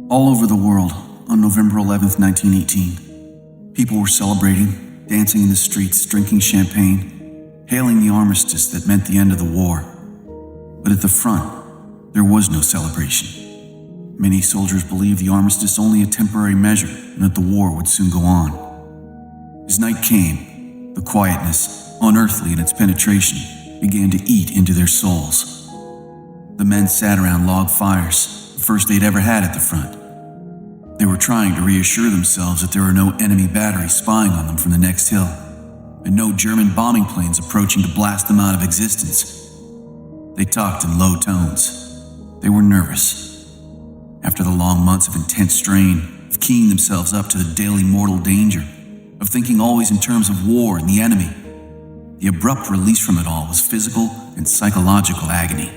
All over the world, on November 11th, 1918, people were celebrating, dancing in the streets, drinking champagne, hailing the armistice that meant the end of the war. But at the front, there was no celebration. Many soldiers believed the armistice only a temporary measure and that the war would soon go on. As night came, the quietness, unearthly in its penetration, began to eat into their souls. The men sat around log fires, the first they'd ever had at the front. They were trying to reassure themselves that there were no enemy batteries spying on them from the next hill, and no German bombing planes approaching to blast them out of existence. They talked in low tones. They were nervous. After the long months of intense strain, of keying themselves up to the daily mortal danger, of thinking always in terms of war and the enemy, the abrupt release from it all was physical and psychological agony.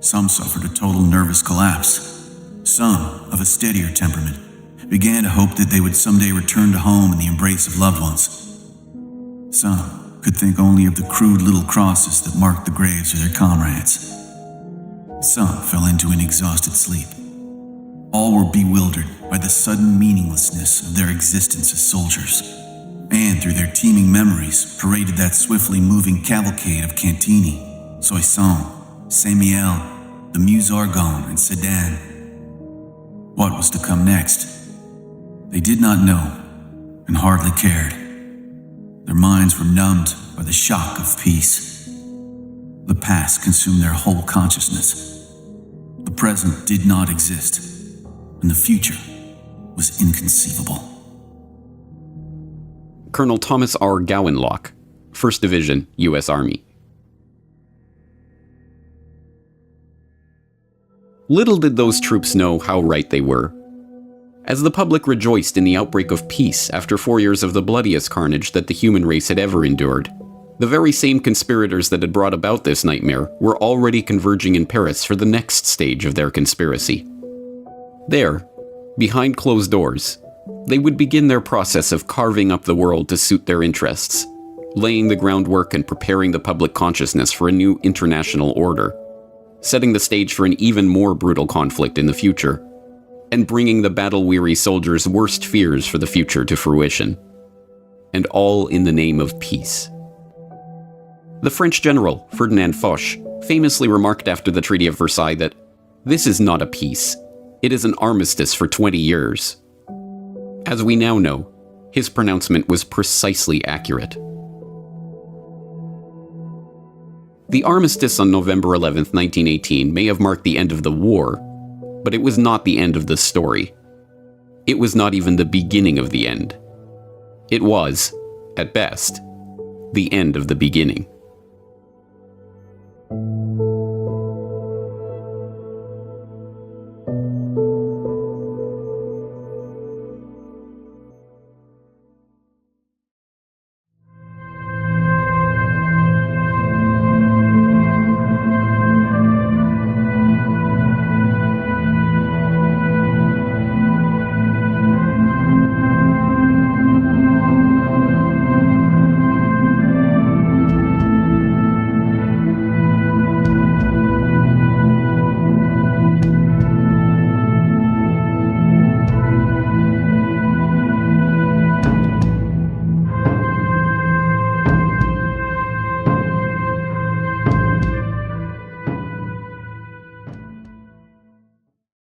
Some suffered a total nervous collapse. Some, of a steadier temperament, began to hope that they would someday return to home in the embrace of loved ones. Some could think only of the crude little crosses that marked the graves of their comrades. Some fell into an exhausted sleep. All were bewildered by the sudden meaninglessness of their existence as soldiers, and through their teeming memories paraded that swiftly moving cavalcade of Cantini, Soissons, Saint-Mihiel, the Meuse Argonne, and Sedan. What was to come next? They did not know, and hardly cared. Their minds were numbed by the shock of peace. The past consumed their whole consciousness. The present did not exist, and the future was inconceivable. Colonel Thomas R. Gowanlock, 1st Division, U.S. Army. Little did those troops know how right they were. As the public rejoiced in the outbreak of peace after 4 years of the bloodiest carnage that the human race had ever endured, the very same conspirators that had brought about this nightmare were already converging in Paris for the next stage of their conspiracy. There, behind closed doors, they would begin their process of carving up the world to suit their interests, laying the groundwork and preparing the public consciousness for a new international order, setting the stage for an even more brutal conflict in the future, and bringing the battle-weary soldiers' worst fears for the future to fruition. And all in the name of peace. The French general, Ferdinand Foch, famously remarked after the Treaty of Versailles that, "This is not a peace. It is an armistice for 20 years. As we now know, his pronouncement was precisely accurate. The armistice on November 11, 1918 may have marked the end of the war, but it was not the end of the story. It was not even the beginning of the end. It was, at best, the end of the beginning.